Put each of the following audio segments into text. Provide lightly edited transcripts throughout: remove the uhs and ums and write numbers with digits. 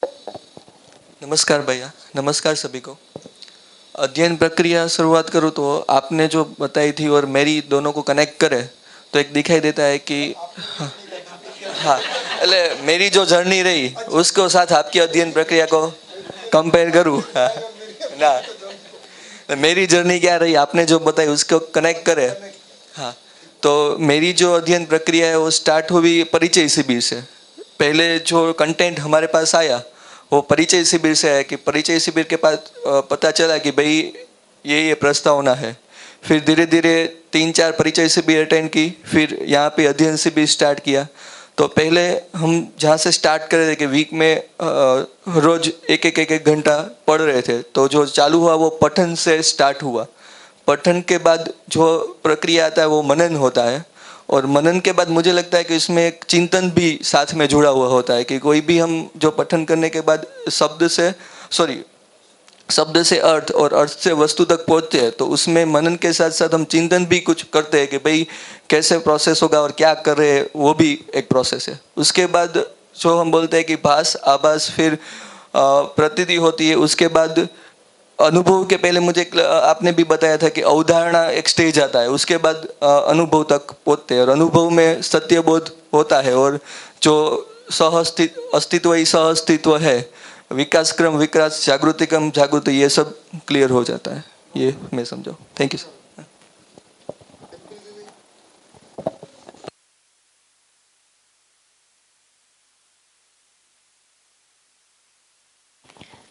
नमस्कार भैया, नमस्कार सभी को। अध्ययन प्रक्रिया शुरुआत करूँ तो आपने जो बताई थी और मेरी दोनों को कनेक्ट करे तो एक दिखाई देता है कि हाँ, એટલે मेरी जो जर्नी रही उसको साथ आपकी अध्ययन प्रक्रिया को कंपेयर करूँ, हाँ, ना मेरी जर्नी क्या रही आपने जो बताई उसको कनेक्ट करे। हाँ, तो मेरी जो अध्ययन प्रक्रिया है वो स्टार्ट हुई परिचय शिविर से। पहले जो कंटेंट हमारे पास आया वो परिचय शिविर से है कि परिचय शिविर के पास पता चला कि भाई ये प्रस्तावना है। फिर धीरे धीरे 3-4 परिचय शिविर अटेंड की, फिर यहाँ पे अध्ययन शिविर स्टार्ट किया। तो पहले हम जहाँ से स्टार्ट कर रहे थे कि वीक में रोज एक घंटा पढ़ रहे थे, तो जो चालू हुआ वो पठन से स्टार्ट हुआ। पठन के बाद जो प्रक्रिया आता है वो मनन होता है, और मनन के बाद मुझे लगता है कि इसमें एक चिंतन भी साथ में जुड़ा हुआ होता है कि कोई भी हम जो पठन करने के बाद शब्द से अर्थ और अर्थ से वस्तु तक पहुंचते हैं, तो उसमें मनन के साथ साथ हम चिंतन भी कुछ करते हैं कि भाई कैसे प्रोसेस होगा और क्या कर रहे हैं, वो भी एक प्रोसेस है। उसके बाद जो हम बोलते हैं कि भास आभास, फिर प्रतीति होती है। उसके बाद अनुभव के पहले मुझे आपने भी बताया था कि अवधारणा एक स्टेज आता है, उसके बाद अनुभव तक पहुंचते हैं, और अनुभव में सत्यबोध होता है, और जो अस्तित्व ही सह अस्तित्व है, विकास क्रम विकास, जागृति क्रम जागृति, ये सब क्लियर हो जाता है। ये मैं समझा। Thank you sir.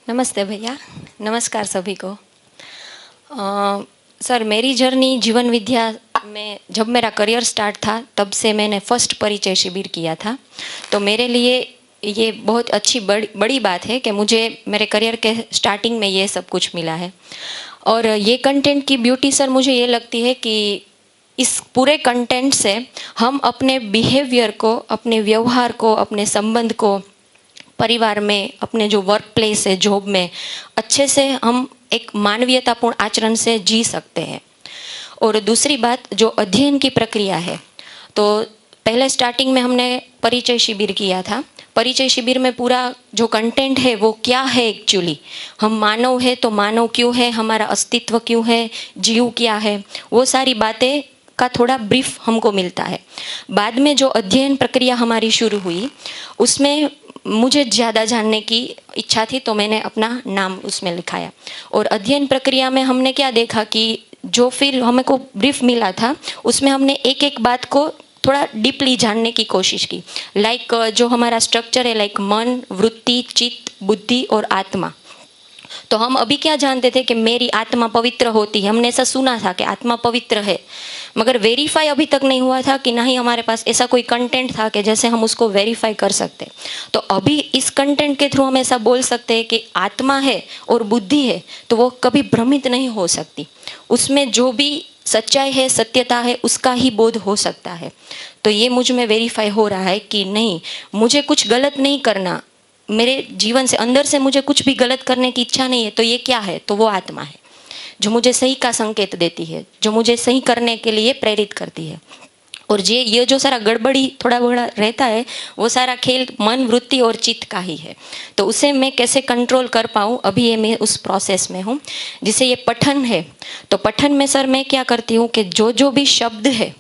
नमस्ते भैया, नमस्कार सभी को। सर, मेरी जर्नी जीवन विद्या में जब मेरा करियर स्टार्ट था तब से मैंने फर्स्ट परिचय शिविर किया था। तो मेरे लिए ये बहुत अच्छी बड़ी बात है कि मुझे मेरे करियर के स्टार्टिंग में ये सब कुछ मिला है। और ये कंटेंट की ब्यूटी सर मुझे ये लगती है कि इस पूरे कंटेंट से हम अपने बिहेवियर को, अपने व्यवहार को, अपने संबंध को, परिवार में, अपने जो वर्क प्लेस है, जॉब में, अच्छे से हम एक मानवीयतापूर्ण आचरण से जी सकते हैं। और दूसरी बात, जो अध्ययन की प्रक्रिया है, तो पहले स्टार्टिंग में हमने परिचय शिविर किया था। परिचय शिविर में पूरा जो कंटेंट है वो क्या है एक्चुअली, हम मानव है तो मानव क्यों है, हमारा अस्तित्व क्यों है, जीव क्या है, वो सारी बातें का थोड़ा ब्रीफ हमको मिलता है। बाद में जो अध्ययन प्रक्रिया हमारी शुरू हुई उसमें मुझे ज़्यादा जानने की इच्छा थी, तो मैंने अपना नाम उसमें लिखाया। और अध्ययन प्रक्रिया में हमने क्या देखा कि जो फिर हमें को ब्रीफ मिला था उसमें हमने एक एक बात को थोड़ा डीपली जानने की कोशिश की। लाइक जो हमारा स्ट्रक्चर है, लाइक मन, वृत्ति, चित्त, बुद्धि और आत्मा। तो हम अभी क्या जानते थे कि मेरी आत्मा पवित्र होती है, हमने ऐसा सुना था कि आत्मा पवित्र है, मगर वेरीफाई अभी तक नहीं हुआ था कि ना ही हमारे पास ऐसा कोई कंटेंट था कि जैसे हम उसको वेरीफाई कर सकते। तो अभी इस कंटेंट के थ्रू हम ऐसा बोल सकते हैं कि आत्मा है और बुद्धि है तो वो कभी भ्रमित नहीं हो सकती, उसमें जो भी सच्चाई है, सत्यता है, उसका ही बोध हो सकता है। तो ये मुझ में वेरीफाई हो रहा है कि नहीं, मुझे कुछ गलत नहीं करना, मेरे जीवन से अंदर से मुझे कुछ भी गलत करने की इच्छा नहीं है। तो ये क्या है, तो वो आत्मा है जो मुझे सही का संकेत देती है, जो मुझे सही करने के लिए प्रेरित करती है। और ये जो सारा गड़बड़ी थोड़ा बड़ा रहता है वो सारा खेल मन, वृत्ति और चित्त का ही है। तो उसे मैं कैसे कंट्रोल कर पाऊँ, अभी ये मैं उस प्रोसेस में हूँ। जिसे ये पठन है, तो पठन में सर मैं क्या करती हूँ कि जो भी शब्द है,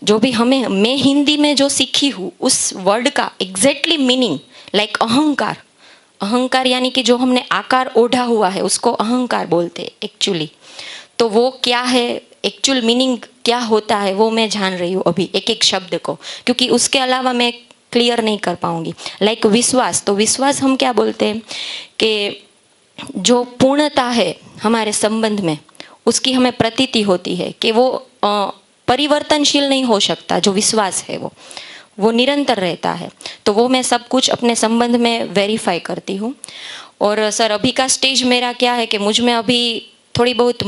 जो भी मैं हिंदी में जो सीखी हूँ उस वर्ड का एग्जैक्टली मीनिंग, लाइक अहंकार, अहंकार यानी कि जो हमने आकार ओढ़ा हुआ है उसको अहंकार बोलते हैं एक्चुअली। तो वो क्या है, एक्चुअल मीनिंग क्या होता है, वो मैं जान रही हूँ अभी एक एक शब्द को, क्योंकि उसके अलावा मैं क्लियर नहीं कर पाऊंगी। लाइक विश्वास, तो विश्वास हम क्या बोलते हैं कि जो पूर्णता है हमारे संबंध में, उसकी हमें प्रतीति होती है कि वो परिवर्तनशील नहीं हो सकता। जो विश्वास है वो निरंतर रहता है। तो वो मैं सब कुछ अपने संबंध में वेरीफाई करती हूँ। और सर अभी का स्टेज मेरा क्या है कि मुझ में अभी थोड़ी बहुत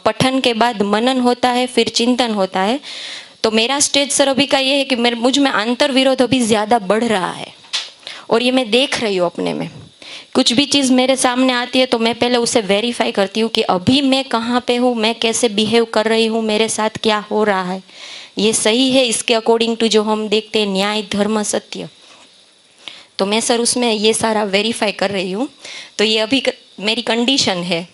पठन के बाद मनन होता है, फिर चिंतन होता है। तो मेरा स्टेज सर अभी का ये है कि मुझ में आंतर विरोध अभी ज़्यादा बढ़ रहा है, और ये मैं देख रही हूँ अपने में। कुछ भी चीज़ मेरे सामने आती है तो मैं पहले उसे वेरीफाई करती हूँ कि अभी मैं कहाँ पे हूँ, मैं कैसे बिहेव कर रही हूँ, मेरे साथ क्या हो रहा है, ये सही है इसके अकॉर्डिंग टू जो हम देखते हैं न्याय, धर्म, सत्य। तो मैं सर उसमें ये सारा वेरीफाई कर रही हूँ। तो ये अभी मेरी कंडीशन है,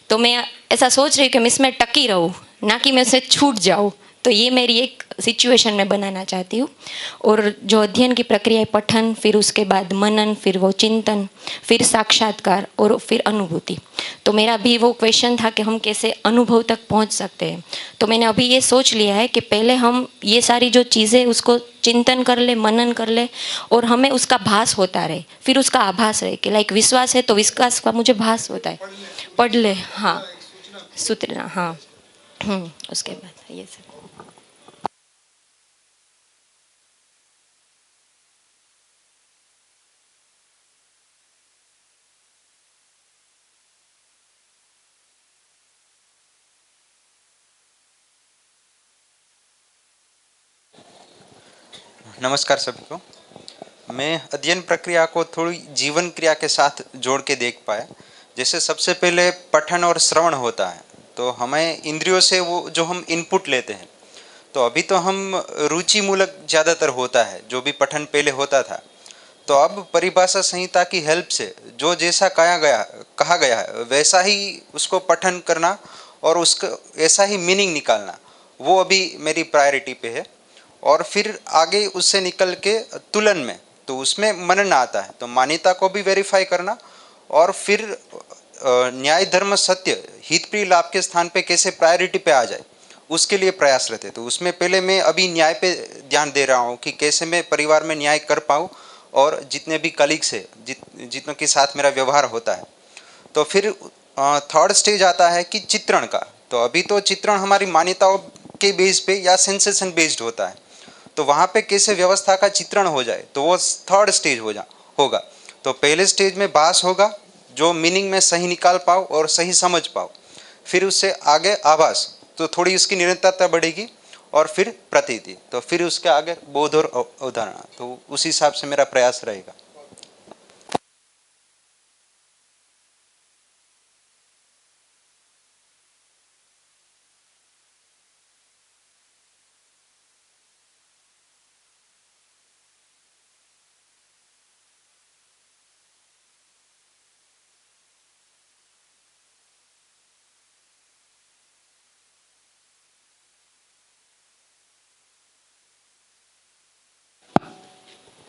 तो मैं ऐसा सोच रही हूँ कि मैं इसमें टकी रहूँ, ना कि मैं उससे छूट जाऊँ। तो ये मेरी एक सिचुएशन में बनाना चाहती हूँ। और जो अध्ययन की प्रक्रिया है, पठन, फिर उसके बाद मनन, फिर वो चिंतन, फिर साक्षात्कार और फिर अनुभूति। तो मेरा भी वो क्वेश्चन था कि हम कैसे अनुभव तक पहुंच सकते हैं। तो मैंने अभी ये सोच लिया है कि पहले हम ये सारी जो चीज़ें उसको चिंतन कर ले, मनन कर ले, और हमें उसका भास होता रहे, फिर उसका आभास रहे कि लाइक विश्वास है तो विश्वास का मुझे भास होता है, पढ़ ले, हाँ, सूचना, हाँ, उसके बाद ये सब। नमस्कार सभी को। मैं अध्ययन प्रक्रिया को थोड़ी जीवन क्रिया के साथ जोड़ के देख पाया। जैसे सबसे पहले पठन और श्रवण होता है, तो हमें इंद्रियों से वो जो हम इनपुट लेते हैं, तो अभी तो हम रुचि मूलक ज़्यादातर होता है, जो भी पठन पहले होता था। तो अब परिभाषा संहिता की हेल्प से जो जैसा कहा गया है वैसा ही उसको पठन करना और उसका ऐसा ही मीनिंग निकालना, वो अभी मेरी प्रायोरिटी पे है। और फिर आगे उससे निकल के तुलन में, तो उसमें मनन आता है, तो मान्यता को भी वेरीफाई करना, और फिर न्याय धर्म सत्य हित प्रिय लाभ के स्थान पे कैसे प्रायोरिटी पे आ जाए, उसके लिए प्रयासरत है। तो उसमें पहले मैं अभी न्याय पे ध्यान दे रहा हूँ कि कैसे मैं परिवार में न्याय कर पाऊँ, और जितने भी कलीग्स है, जितनों के साथ मेरा व्यवहार होता है। तो फिर थर्ड स्टेज आता है कि चित्रण का। तो अभी तो चित्रण हमारी मान्यताओं के बेस पे या सेंसेशन बेस्ड होता है, तो वहाँ पे कैसे व्यवस्था का चित्रण हो जाए, तो वो थर्ड स्टेज होगा। तो पहले स्टेज में भास होगा, जो मीनिंग में सही निकाल पाओ और सही समझ पाओ। फिर उससे आगे आभास, तो थोड़ी उसकी निरंतरता बढ़ेगी, और फिर प्रतीति, तो फिर उसके आगे बोध और अवधारणा। तो उस हिसाब से मेरा प्रयास रहेगा।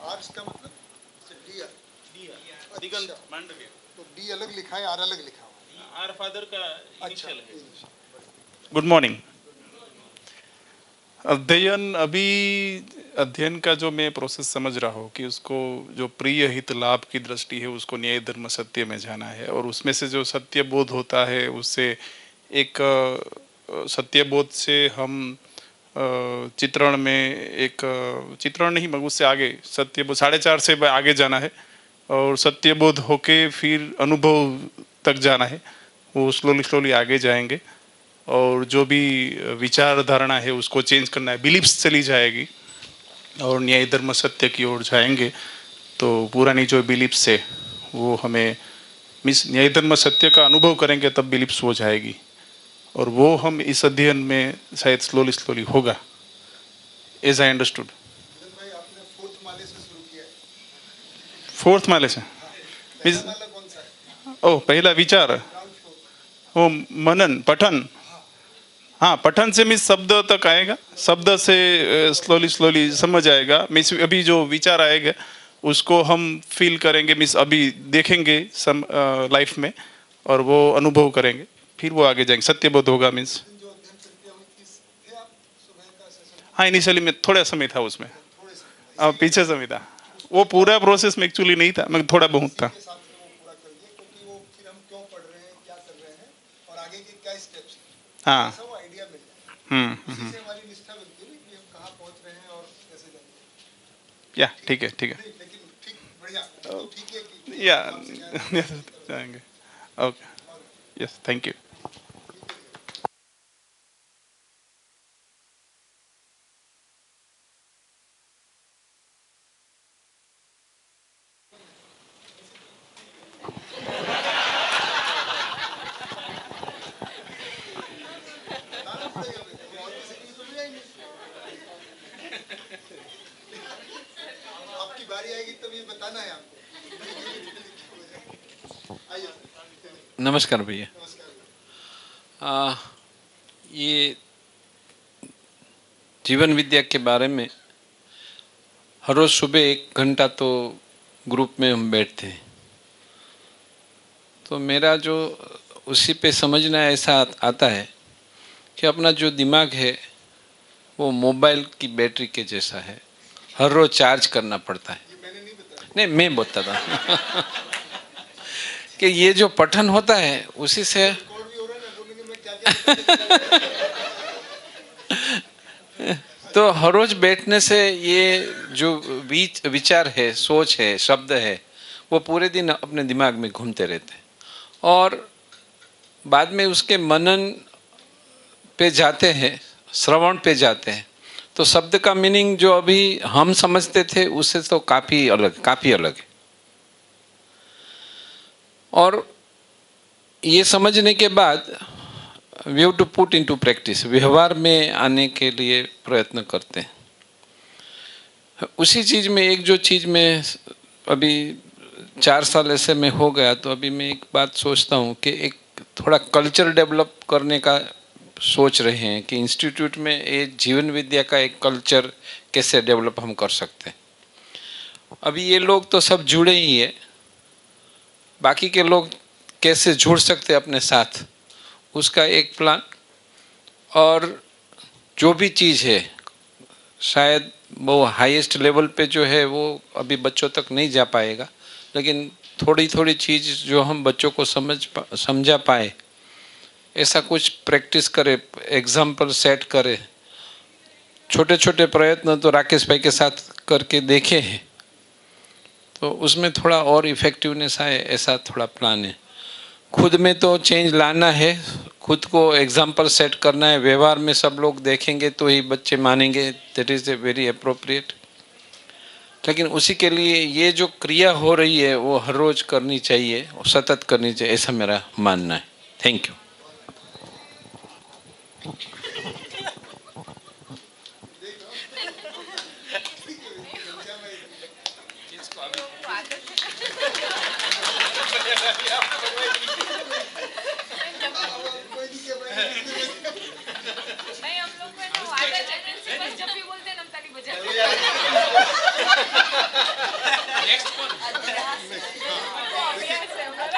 आर्स का मतलब डी दिगंत मांडव्य। तो डी अलग लिखा है, आर अलग लिखा हुआ है। आर फादर का अच्छा, इनिशियल है। Good morning. अध्ययन, अभी अध्ययन का जो मैं प्रोसेस समझ रहा हूँ कि उसको जो प्रिय हित लाभ की दृष्टि है उसको न्याय धर्म सत्य में जाना है, और उसमें से जो सत्य बोध होता है उससे एक सत्य बोध से हम चित्रण में एक चित्रण नहीं मगर उससे आगे सत्य बोध 4.5 से आगे जाना है, और सत्य बोध होके फिर अनुभव तक जाना है। वो स्लोली स्लोली आगे जाएंगे, और जो भी विचारधारणा है उसको चेंज करना है, बिलीफ्स चली जाएगी, और न्याय धर्म सत्य की ओर जाएंगे। तो पुरानी जो बिलीफ्स है वो हमें मिस न्याय धर्म सत्य का अनुभव करेंगे, तब बिलीफ्स हो जाएगी, और वो हम इस अध्ययन में शायद स्लोली स्लोली होगा, एज आई अंडरस्टूड। विजन भाई, आपने फोर्थ माले से शुरू किया है। फोर्थ माले से पहला माला कौन सा है? ओ, पहला विचार, ग्राउंड फ्लोर। ओ मनन पठन। हाँ, पठन से मिस शब्द तक आएगा, शब्द से स्लोली स्लोली समझ आएगा। मिस अभी जो विचार आएगा उसको हम फील करेंगे, मिस अभी देखेंगे सम लाइफ में, और वो अनुभव करेंगे, फिर वो आगे जाएंगे, सत्यबोध होगा मीन्स। जो अध्ययन प्रक्रिया हुई थी, थे आप सुबह का सेशन? हाँ, इनिशियली में थोड़ा समय था उसमें, थोड़े से पीछे समय था, वो पूरा प्रोसेस में एक्चुअली नहीं था, मगर थोड़ा बहुत था। के साथ में वो पूरा कर दिए, क्योंकि वो फिर हम क्यों पढ़ रहे हैं, क्या कर रहे हैं, और आगे के क्या स्टेप्स हैं, हाँ। ऐसा वो आइडिया मिल जाए। उसी से हमारी निष्ठा बनती है कि हम कहाँ पहुँच रहे हैं और कैसे जाएंगे। या ठीक है, ठीक है, नहीं, लेकिन ठीक, बढ़िया, तो ठीक है कि या आपसे क्या है। जाएंगे। Okay, yes, thank you. लाना पड़ेगा भैया, और किसी की तो मिला ही नहीं। आपकी बारी आएगी तब मतलब ये बताना है आपको। आइए। नमस्कार भैया। नमस्कार। ये जीवन विद्या के बारे में हर रोज़ सुबह 1 घंटा तो ग्रुप में हम बैठते हैं, तो मेरा जो उसी पे समझना ऐसा आता है कि अपना जो दिमाग है वो मोबाइल की बैटरी के जैसा है, हर रोज़ चार्ज करना पड़ता है। नहीं, मैं बोलता था कि ये जो पठन होता है उसी से तो हर रोज बैठने से ये जो विचार है, सोच है, शब्द है, वो पूरे दिन अपने दिमाग में घूमते रहते हैं और बाद में उसके मनन पे जाते हैं, श्रवण पे जाते हैं, तो शब्द का मीनिंग जो अभी हम समझते थे उससे तो काफ़ी अलग है। और ये समझने के बाद we have to put into practice, व्यवहार में आने के लिए प्रयत्न करते हैं। उसी चीज़ में एक जो चीज़ में अभी 4 साल ऐसे में हो गया, तो अभी मैं एक बात सोचता हूँ कि एक थोड़ा कल्चर डेवलप करने का सोच रहे हैं कि इंस्टीट्यूट में ये जीवन विद्या का एक कल्चर कैसे डेवलप हम कर सकते हैं। अभी ये लोग तो सब जुड़े ही है, बाकी के लोग कैसे जुड़ सकते हैं अपने साथ, उसका एक प्लान। और जो भी चीज़ है शायद वो हाईएस्ट लेवल पे जो है वो अभी बच्चों तक नहीं जा पाएगा, लेकिन थोड़ी थोड़ी चीज़ जो हम बच्चों को समझा पाए, ऐसा कुछ प्रैक्टिस करे, एग्जाम्पल सेट करे। छोटे छोटे प्रयत्न तो राकेश भाई के साथ करके देखे हैं, तो उसमें थोड़ा और इफ़ेक्टिवनेस आए, ऐसा थोड़ा प्लान है। खुद में तो चेंज लाना है, खुद को एग्जाम्पल सेट करना है, व्यवहार में सब लोग देखेंगे तो ही बच्चे मानेंगे, that is a very appropriate. लेकिन उसी के लिए ये जो क्रिया हो रही है वो हर रोज़ करनी चाहिए और सतत करनी चाहिए, ऐसा मेरा मानना है। Thank you. नहीं, हम लोग को ना वो आदत है, प्रिंसिपल जब भी बोलते हैं हम ताली बजाते हैं। वो अभ्यास है हमारा।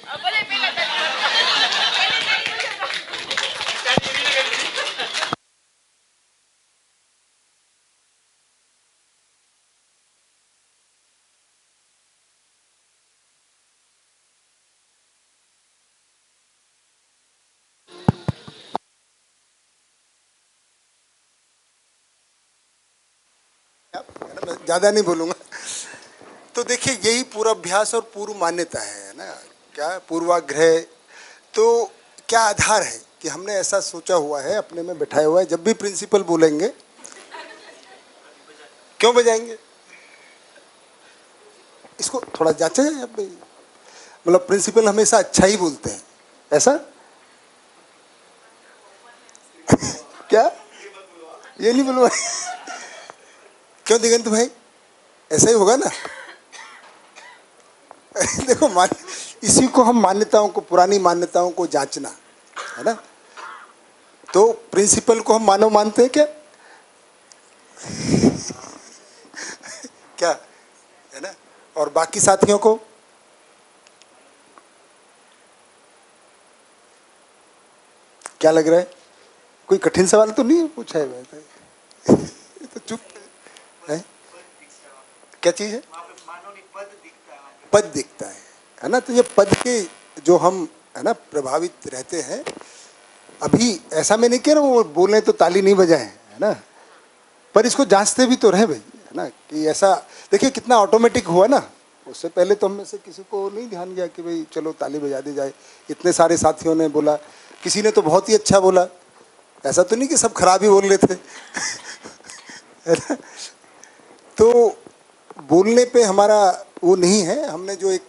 अब बोले पहले मैं ज़्यादा नहीं बोलूँगा। तो देखिए यही पूर्वाभ्यास और पूर्व मान्यता है ना, क्या पूर्वाग्रह। तो क्या आधार है कि हमने ऐसा सोचा हुआ है, अपने में बैठाया हुआ है, जब भी प्रिंसिपल बोलेंगे क्यों बजाएंगे, इसको थोड़ा जांचा जाए। अब मतलब प्रिंसिपल हमेशा अच्छा ही बोलते हैं, ऐसा क्या ये नहीं बोलवा क्यों दिगंत भाई, ऐसा ही होगा ना। देखो इसी को हम मान्यताओं को, पुरानी मान्यताओं को जांचना है ना। तो प्रिंसिपल को हम मानव मानते हैं क्या? क्या है ना। और बाकी साथियों को क्या लग रहा है? कोई कठिन सवाल तो नहीं पूछा है वैसे। तो चुप है। क्या चीज है? पद दिखता है ना। तो ये पद के जो हम है ना प्रभावित रहते हैं। अभी ऐसा मैं नहीं कह रहा हूँ वो बोले तो ताली नहीं बजाएं, है ना, पर इसको जांचते भी तो रहे भाई, है ना। कि ऐसा देखिए कितना ऑटोमेटिक हुआ ना। उससे पहले तो हम में से किसी को नहीं ध्यान गया कि भाई चलो ताली बजा दी जाए। इतने सारे साथियों ने बोला, किसी ने तो बहुत ही अच्छा बोला, ऐसा तो नहीं कि सब खराब ही बोल रहे थे। है ना। तो बोलने पे हमारा वो नहीं है, हमने जो एक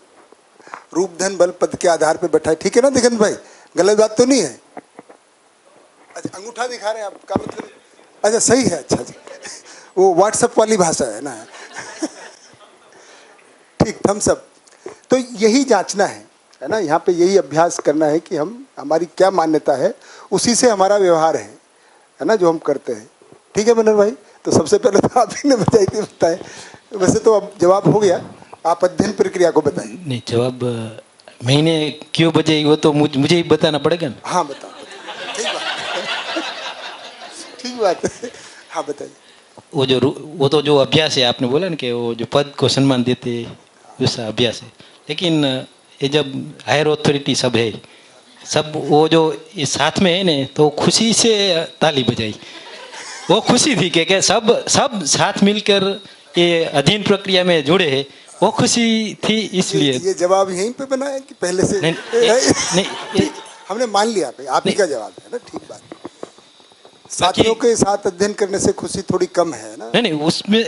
रूप धन बल पद के आधार पे बैठा है, ठीक है ना दिगंत भाई, गलत बात तो नहीं है। अच्छा अंगूठा दिखा रहे हैं आपका मतलब, अच्छा सही है, अच्छा जी, वो व्हाट्सएप वाली भाषा है ना। ठीक, थम्स अप। तो यही जांचना है ना, यहाँ पे यही अभ्यास करना है कि हम, हमारी क्या मान्यता है, उसी से हमारा व्यवहार है ना, जो हम करते हैं। ठीक है मनोहर भाई, तो सबसे पहले तो आप ही ने बजाई थी, बताए। वैसे तो अब जवाब हो गया, आप अध्ययन प्रक्रिया को बताइए। नहीं, जवाब मैंने क्यों बजाई वो तो मुझे ही बताना पड़ेगा ना। हाँ बताओ, ठीक बात, ठीक बात है, हाँ बताइए। वो तो जो अभ्यास है, आपने बोला ना कि वो जो पद को सम्मान देते, उसका अभ्यास है। लेकिन ये जब हायर अथॉरिटी सब है, सब वो जो ये साथ में है ना, तो खुशी से ताली बजाई। वो खुशी थी कि सब सब साथ मिलकर ये अध्ययन प्रक्रिया में जुड़े हैं, वो खुशी थी। इसलिए ये जवाब यहीं पे बना है कि पहले से? नहीं, नहीं, हमने मान लिया भाई, आप ही का जवाब है ना, ठीक बात। साथियों के साथ अध्ययन करने से खुशी थोड़ी कम है ना? नहीं, उसमें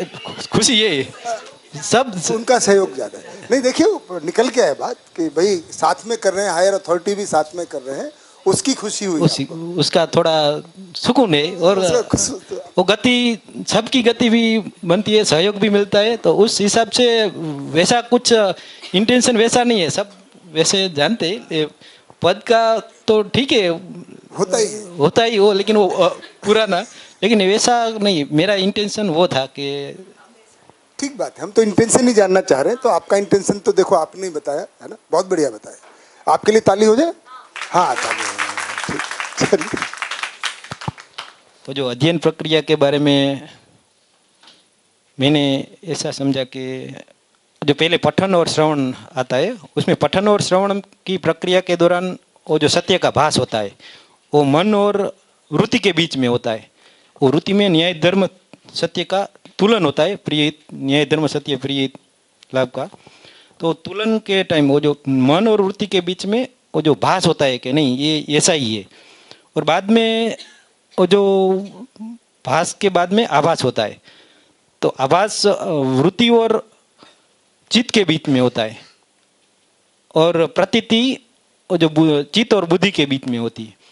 खुशी ये है, सब उनका सहयोग ज्यादा है। नहीं देखिए, निकल के है बात कि भाई साथ में कर रहे हैं, हायर अथॉरिटी भी साथ में कर रहे हैं, उसकी खुशी हुई, उसका थोड़ा सुकून है। और वो गति, सबकी गति भी बनती है, सहयोग भी मिलता है। तो उस हिसाब से वैसा कुछ इंटेंशन वैसा नहीं है, सब वैसे जानते हैं। पद का तो ठीक है, होता ही हो, लेकिन वो पुराना, लेकिन वैसा नहीं। मेरा इंटेंशन वो था कि, ठीक बात है, हम तो इंटेंशन ही जानना चाह रहे हैं। तो आपका इंटेंशन तो देखो आपने ही बताया है ना, बहुत बढ़िया बताया। आपके लिए ताली हो जाए। हाँ ताली हो जाए, ठीक, चलिए। तो जो अध्ययन प्रक्रिया के बारे में मैंने ऐसा समझा कि जो पहले पठन और श्रवण आता है, उसमें पठन और श्रवण की प्रक्रिया के दौरान वो जो सत्य का भास होता है, वो मन और वृत्ति के बीच में होता है। वो वृत्ति में न्याय धर्म सत्य का तुलन होता है, प्रिय न्याय धर्म सत्य प्रिय लाभ का। तो तुलन के टाइम वो जो मन और वृत्ति के बीच में वो जो भास होता है कि नहीं ये ऐसा ही है, और बाद में वो जो भास के बाद में आभास होता है। तो आभास वृत्ति और चित्त के बीच में होता है, और प्रतीति वो जो चित्त और बुद्धि के बीच में होती है।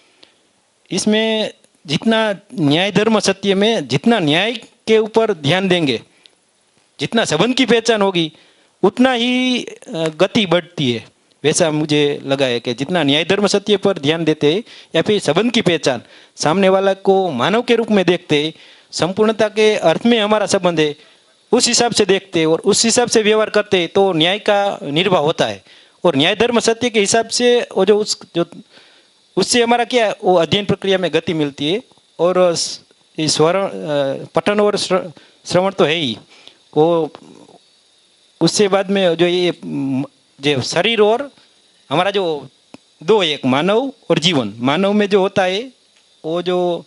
इसमें जितना न्याय धर्म सत्य में जितना न्याय के ऊपर ध्यान देंगे, जितना संबंध की पहचान होगी, उतना ही गति बढ़ती है। वैसा मुझे लगा है कि जितना न्याय धर्म सत्य पर ध्यान देते हैं, या फिर संबंध की पहचान, सामने वाला को मानव के रूप में देखते हैं, संपूर्णता के अर्थ में हमारा संबंध है, उस हिसाब से देखते हैं और उस हिसाब से व्यवहार करते हैं, तो न्याय का निर्वाह होता है। और न्याय धर्म सत्य के हिसाब से वो जो उससे हमारा क्या है, वो अध्ययन प्रक्रिया में गति मिलती है। और पठन और श्रवण तो है ही, वो उससे बाद में जो ये जो शरीर और हमारा जो दो, एक मानव और जीवन। मानव में जो होता है वो जो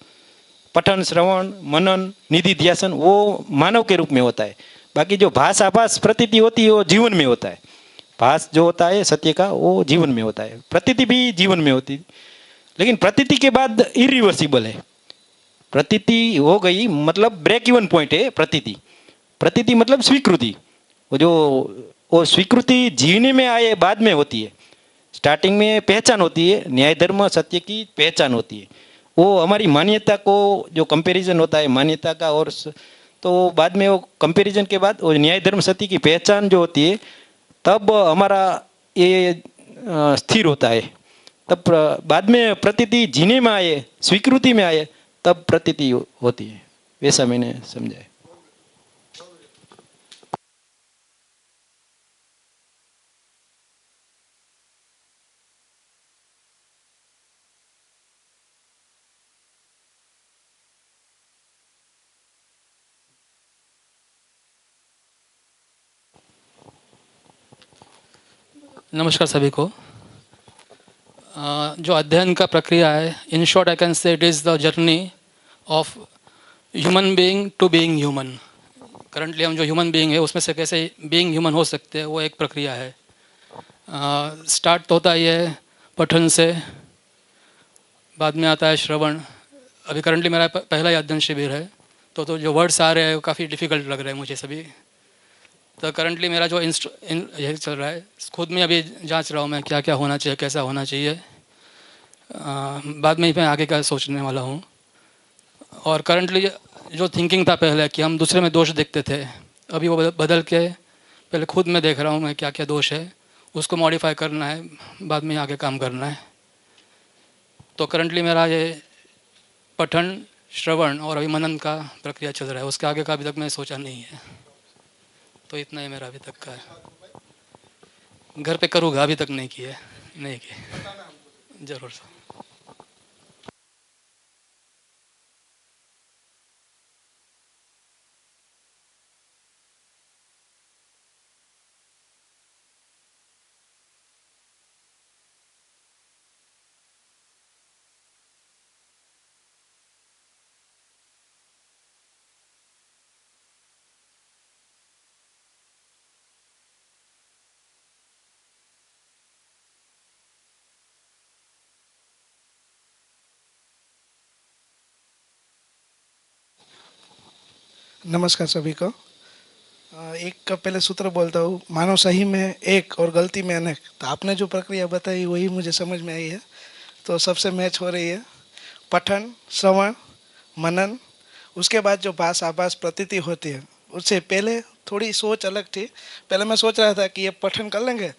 पठन श्रवण मनन निधि ध्यासन, वो मानव के रूप में होता है। बाकी जो भास आभास प्रतीति होती है वो जीवन में होता है। भास जो होता है सत्य का, वो जीवन में होता है, प्रतीति भी जीवन में होती है। लेकिन प्रतीति के बाद इरिवर्सिबल है। प्रतीति हो गई मतलब ब्रेक इवन पॉइंट है प्रतीति। प्रतीति मतलब स्वीकृति, वो स्वीकृति जीने में आए बाद में होती है। स्टार्टिंग में पहचान होती है, न्याय धर्म सत्य की पहचान होती है। वो हमारी मान्यता को जो कंपैरिजन होता है मान्यता का, और तो बाद में वो कंपैरिजन के बाद वो न्याय धर्म सत्य की पहचान जो होती है, तब हमारा ये स्थिर होता है। तब बाद में प्रतीति जीने में आए, स्वीकृति में आए, तब प्रतीति होती है। वैसा मैंने समझा है। नमस्कार सभी को। जो अध्ययन का प्रक्रिया है, in short I can say it is the journey of human being to being human. Currently हम जो ह्यूमन बीइंग है उसमें से कैसे बीइंग ह्यूमन हो सकते हैं, वो एक प्रक्रिया है। स्टार्ट तो होता ही है पठन से, बाद में आता है श्रवण। अभी करंटली मेरा पहला ही अध्ययन शिविर है, तो जो वर्ड्स आ रहे हैं वो काफ़ी डिफ़िकल्ट लग रहे हैं मुझे सभी। तो करंटली मेरा जो यही चल रहा है, खुद में अभी जांच रहा हूँ मैं क्या क्या होना चाहिए, कैसा होना चाहिए। बाद में ही मैं आगे का सोचने वाला हूँ। और करंटली जो थिंकिंग था पहले कि हम दूसरे में दोष देखते थे, अभी वो बदल के पहले खुद में देख रहा हूँ मैं क्या क्या दोष है, उसको मॉडिफाई करना है, बाद में आगे काम करना है। तो करंटली मेरा ये पठन, श्रवण और अभी मनन का प्रक्रिया चल रहा है, उसके आगे का अभी तक मैं सोचा नहीं है। तो इतना ही मेरा अभी तक का है। घर पे करूँगा, अभी तक नहीं किया, नहीं किया, जरूर सर। नमस्कार सभी को। एक का पहले सूत्र बोलता हूँ, मानव सही में एक और गलती में अनेक। तो आपने जो प्रक्रिया बताई वही मुझे समझ में आई है, तो सबसे मैच हो रही है। पठन, श्रवण, मनन, उसके बाद जो भास आभास प्रतीति होती है, उससे पहले थोड़ी सोच अलग थी। पहले मैं सोच रहा था कि ये पठन कर लेंगे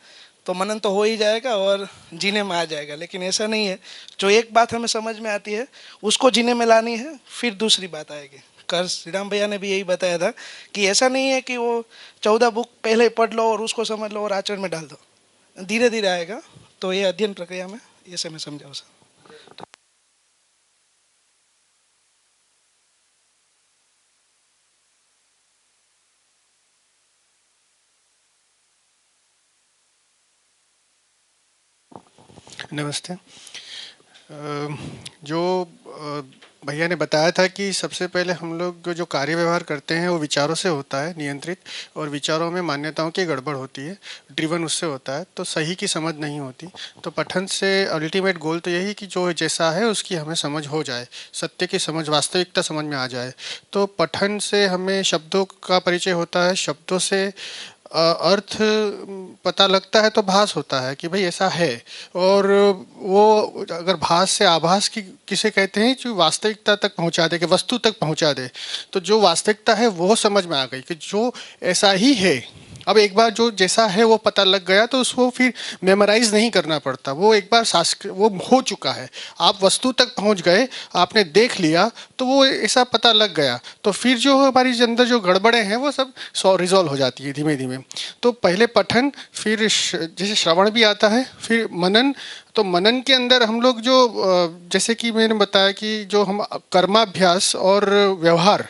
तो मनन तो हो ही जाएगा और जीने में आ जाएगा, लेकिन ऐसा नहीं है। जो एक बात हमें समझ में आती है उसको जीने में लानी है, फिर दूसरी बात आएगी। कल श्री राम भैया ने भी यही बताया था कि ऐसा नहीं है कि वो 14 बुक पहले पढ़ लो और उसको समझ लो और आचरण में डाल दो, धीरे धीरे आएगा। तो ये अध्ययन प्रक्रिया में ये से मैं समझाऊँ सर। नमस्ते। जो भैया ने बताया था कि सबसे पहले हम लोग जो कार्य व्यवहार करते हैं वो विचारों से होता है नियंत्रित, और विचारों में मान्यताओं की गड़बड़ होती है, ड्रिवन उससे होता है, तो सही की समझ नहीं होती। तो पठन से अल्टीमेट गोल तो यही कि जो जैसा है उसकी हमें समझ हो जाए, सत्य की समझ, वास्तविकता समझ में आ जाए। तो पठन से हमें शब्दों का परिचय होता है, शब्दों से अर्थ पता लगता है, तो भास होता है कि भाई ऐसा है। और वो अगर भास से आभास की किसे कहते हैं, जो वास्तविकता तक पहुंचा दे, कि वस्तु तक पहुंचा दे, तो जो वास्तविकता है वो समझ में आ गई कि जो ऐसा ही है। अब एक बार जो जैसा है वो पता लग गया तो उसको फिर मेमोराइज नहीं करना पड़ता, वो एक बार वो हो चुका है। आप वस्तु तक पहुंच गए, आपने देख लिया, तो वो ऐसा पता लग गया, तो फिर जो हमारी अंदर जो गड़बड़े हैं वो सब रिजॉल्व हो जाती है धीमे धीमे। तो पहले पठन, फिर जैसे श्रवण भी आता है, फिर मनन। तो मनन के अंदर हम लोग जो जैसे कि मैंने बताया कि जो हम कर्माभ्यास और व्यवहार,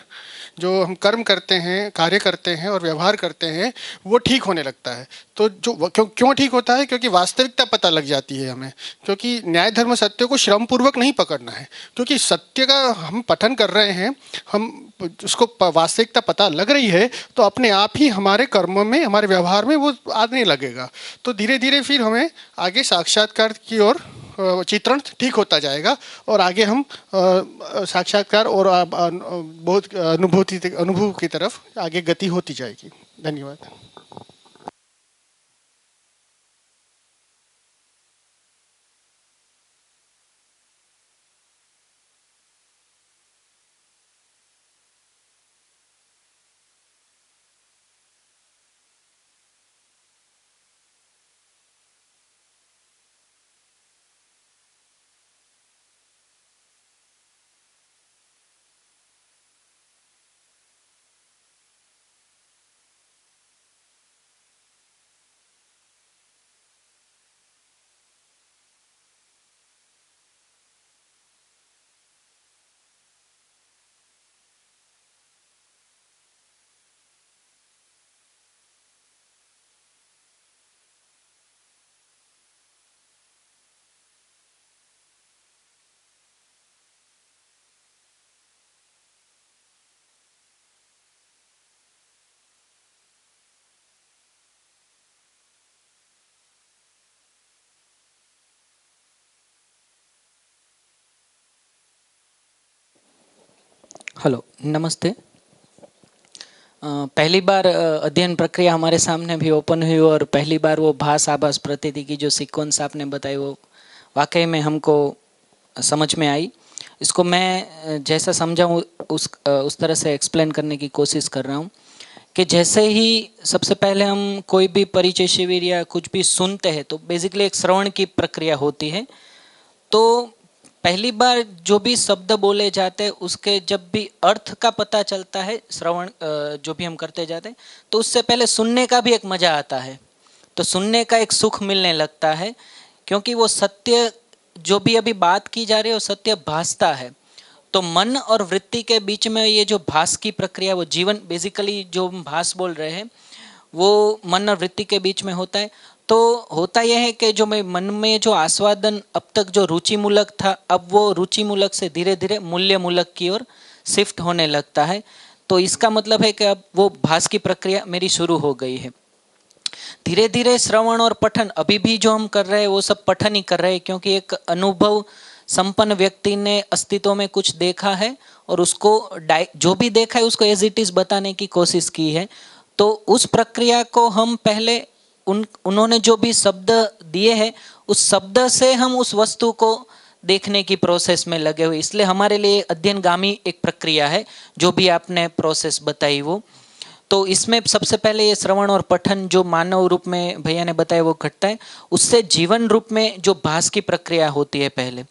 जो हम कर्म करते हैं, कार्य करते हैं और व्यवहार करते हैं, वो ठीक होने लगता है। तो जो क्यों ठीक होता है, क्योंकि वास्तविकता पता लग जाती है हमें। क्योंकि न्याय धर्म सत्य को श्रम पूर्वक नहीं पकड़ना है, क्योंकि सत्य का हम पठन कर रहे हैं, हम उसको वास्तविकता पता लग रही है, तो अपने आप ही हमारे कर्मों में, हमारे व्यवहार में वो आने लगेगा। तो धीरे धीरे फिर हमें आगे साक्षात्कार की ओर चित्रण ठीक होता जाएगा, और आगे हम साक्षात्कार और बहुत अनुभव की तरफ आगे गति होती जाएगी। धन्यवाद। हेलो, नमस्ते। पहली बार अध्ययन प्रक्रिया हमारे सामने भी ओपन हुई, और पहली बार वो भास आभास प्रतीति की जो सीक्वेंस आपने बताई वो वाकई में हमको समझ में आई। इसको मैं जैसा समझा हूँ उस तरह से एक्सप्लेन करने की कोशिश कर रहा हूँ कि जैसे ही सबसे पहले हम कोई भी परिचय शिविर या कुछ भी सुनते हैं तो बेसिकली एक श्रवण की प्रक्रिया होती है। तो पहली बार जो भी शब्द बोले जाते हैं उसके जब भी अर्थ का पता चलता है, श्रवण जो भी हम करते जाते हैं, तो उससे पहले सुनने का भी एक मजा आता है। तो सुनने का एक सुख मिलने लगता है, क्योंकि वो सत्य जो भी अभी बात की जा रही है वो सत्य भासता है। तो मन और वृत्ति के बीच में ये जो भास की प्रक्रिया, वो जीवन बेसिकली जो हम भास बोल रहे हैं वो मन और वृत्ति के बीच में होता है। तो होता यह है कि जो मैं मन में जो आस्वादन अब तक जो रुचि मूलक था, अब वो रुचि मूलक से धीरे धीरे मूल्य मूलक की ओर शिफ्ट होने लगता है। तो इसका मतलब है कि अब वो भास की प्रक्रिया मेरी शुरू हो गई है। धीरे धीरे श्रवण और पठन अभी भी जो हम कर रहे हैं वो सब पठन ही कर रहे हैं, क्योंकि एक अनुभव संपन्न व्यक्ति ने अस्तित्व में कुछ देखा है और उसको जो भी देखा है उसको एज इट इज बताने की कोशिश की है। तो उस प्रक्रिया को हम पहले उन्होंने जो भी शब्द दिए हैं उस शब्द से हम उस वस्तु को देखने की प्रोसेस में लगे हुए, इसलिए हमारे लिए अध्ययनगामी एक प्रक्रिया है जो भी आपने प्रोसेस बताई वो। तो इसमें सबसे पहले ये श्रवण और पठन जो मानव रूप में भैया ने बताया वो घटता है, उससे जीवन रूप में जो भास की प्रक्रिया होती है पहले।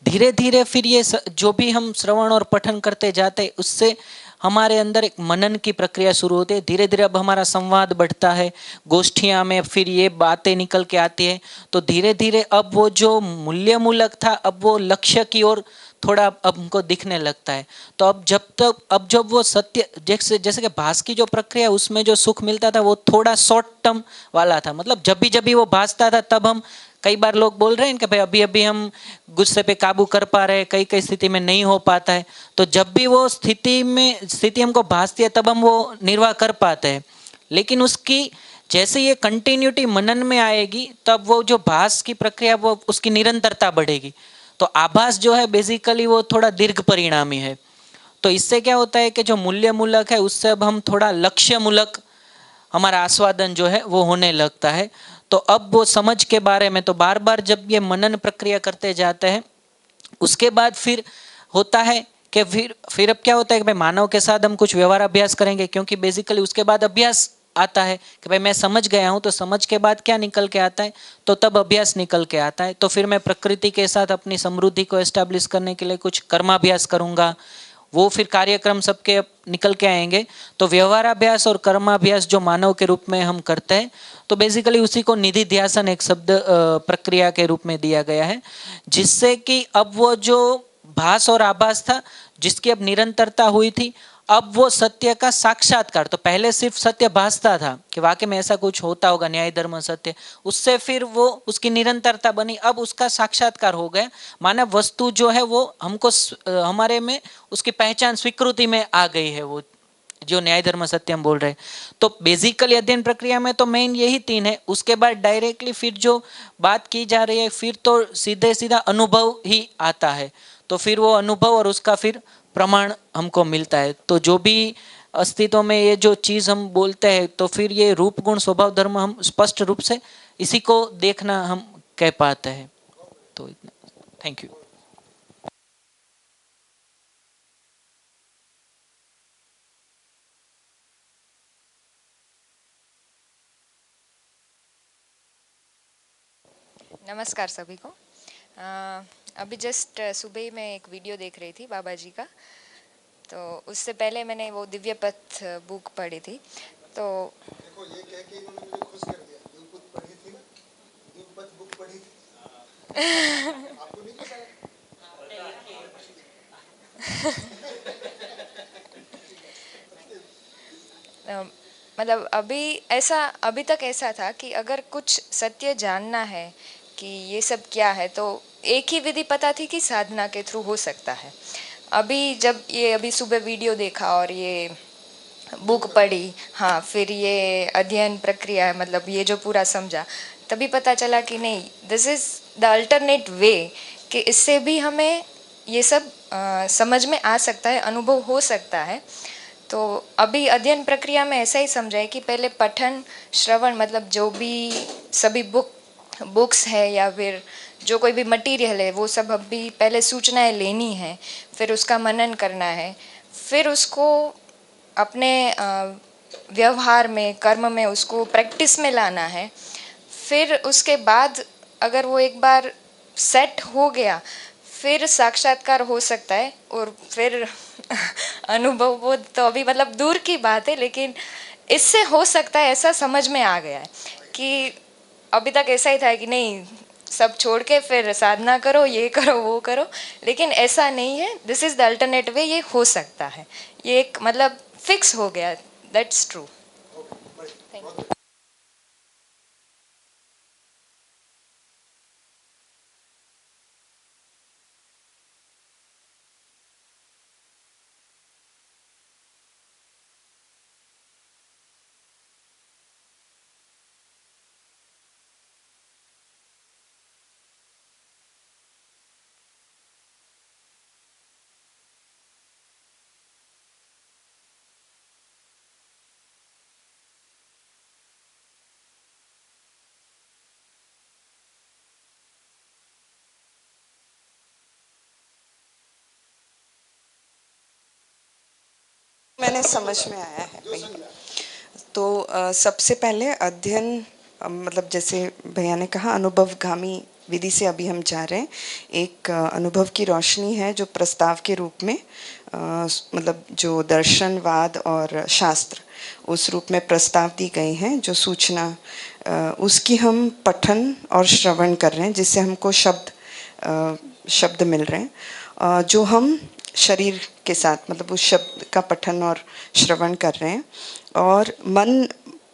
धीरे धीरे फिर ये जो भी हम श्रवण और पठन करते जाते हैं उससे हमारे अंदर एक मनन की प्रक्रिया शुरू होती है। धीरे धीरे अब हमारा संवाद बढ़ता है, गोष्ठियाँ में फिर ये बातें निकल के आती है। तो धीरे धीरे अब वो जो मूल्य मूलक था अब वो लक्ष्य की ओर थोड़ा अब हमको दिखने लगता है। तो अब जब वो सत्य जैसे कि भास की जो प्रक्रिया उसमें जो सुख मिलता था वो थोड़ा शॉर्ट टर्म वाला था। मतलब जब भी वो भासता था तब हम कई बार लोग बोल रहे हैं कि भाई अभी अभी हम गुस्से पे काबू कर पा रहे हैं, कई कई स्थिति में नहीं हो पाता है। तो जब भी वो स्थिति हमको भासती है तब हम वो निर्वाह कर पाते हैं। लेकिन उसकी जैसे ये कंटिन्यूटी मनन में आएगी तब वो जो भास की प्रक्रिया वो उसकी निरंतरता बढ़ेगी। तो आभास जो है बेसिकली वो थोड़ा दीर्घ परिणामी है। तो इससे क्या होता है कि जो मूल्य मूलक है उससे अब हम थोड़ा लक्ष्य मूलक हमारा आस्वादन जो है वो होने लगता है। तो अब वो समझ के बारे में तो बार बार जब ये मनन प्रक्रिया करते जाते हैं उसके बाद फिर होता है कि फिर अब क्या होता है कि भाई मानव के साथ हम कुछ व्यवहार अभ्यास करेंगे, क्योंकि बेसिकली उसके बाद अभ्यास आता है कि भाई मैं समझ गया हूँ। तो समझ के बाद क्या निकल के आता है, तो तब अभ्यास निकल के आता है। तो फिर मैं प्रकृति के साथ अपनी समृद्धि को एस्टैब्लिश करने के लिए कुछ कर्माभ्यास करूँगा, वो फिर कार्यक्रम सबके निकल के आएंगे। तो व्यवहाराभ्यास और कर्माभ्यास जो मानव के रूप में हम करते हैं तो बेसिकली उसी को निधि ध्यासन एक शब्द प्रक्रिया के रूप में दिया गया है, जिससे कि अब वो जो भास और आभास था जिसकी अब निरंतरता हुई थी, अब वो सत्य का साक्षात्कार। तो पहले सिर्फ सत्य भासता था कि वाकई में ऐसा कुछ होता होगा, न्याय धर्म सत्य, उससे फिर वो उसकी निरंतरता बनी, अब उसका साक्षात्कार हो गया। मानव वस्तु जो है वो हमको हमारे में उसकी पहचान स्वीकृति में आ गई है, वो जो न्याय धर्म सत्य हम बोल रहे हैं। तो बेसिकली अध्ययन प्रक्रिया में तो मेन यही 3 है। उसके बाद डायरेक्टली फिर जो बात की जा रही है फिर तो सीधे सीधा अनुभव ही आता है। तो फिर वो अनुभव और उसका फिर प्रमाण हमको मिलता है। तो जो भी अस्तित्व में ये जो चीज़ हम बोलते हैं तो फिर ये रूप गुण स्वभाव धर्म हम स्पष्ट रूप से इसी को देखना हम कह पाते हैं। तो इतना, थैंक यू। नमस्कार सभी को। अभी जस्ट सुबह ही मैं एक वीडियो देख रही थी बाबा जी का, तो उससे पहले मैंने वो दिव्य पथ बुक पढ़ी थी। तो देखो ये कह के इन्होंने मुझे खुश कर दिया। दिव्य पथ पढ़ी थी ना, दिव्य पथ बुक पढ़ी थी। आपको नहीं पता है? मतलब अभी तक ऐसा था कि अगर कुछ सत्य जानना है कि ये सब क्या है तो एक ही विधि पता थी कि साधना के थ्रू हो सकता है। अभी सुबह वीडियो देखा और ये बुक पढ़ी, हाँ, फिर ये अध्ययन प्रक्रिया है, मतलब ये जो पूरा समझा, तभी पता चला कि नहीं, दिस इज़ द अल्टरनेट वे, कि इससे भी हमें ये सब समझ में आ सकता है, अनुभव हो सकता है। तो अभी अध्ययन प्रक्रिया में ऐसा ही समझा है कि पहले पठन श्रवण, मतलब जो भी सभी बुक्स है या फिर जो कोई भी मटेरियल है वो सब अभी पहले सूचनाएं लेनी है, फिर उसका मनन करना है, फिर उसको अपने व्यवहार में, कर्म में, उसको प्रैक्टिस में लाना है। फिर उसके बाद अगर वो एक बार सेट हो गया, फिर साक्षात्कार हो सकता है। और फिर अनुभव वो तो अभी मतलब दूर की बात है, लेकिन इससे हो सकता है, ऐसा समझ में आ गया है कि अभी तक ऐसा ही था कि नहीं, सब छोड़ के फिर साधना करो, ये करो, वो करो, लेकिन ऐसा नहीं है। दिस इज़ द अल्टरनेट वे, ये हो सकता है, ये एक मतलब फिक्स हो गया। That's true. मैंने समझ में आया है भाई। तो सबसे पहले अध्ययन मतलब जैसे भैया ने कहा अनुभवगामी विधि से अभी हम जा रहे हैं। एक अनुभव की रोशनी है जो प्रस्ताव के रूप में मतलब जो दर्शनवाद और शास्त्र उस रूप में प्रस्ताव दी गई हैं, जो सूचना उसकी हम पठन और श्रवण कर रहे हैं, जिससे हमको शब्द मिल रहे हैं जो हम शरीर के साथ मतलब उस शब्द का पठन और श्रवण कर रहे हैं। और मन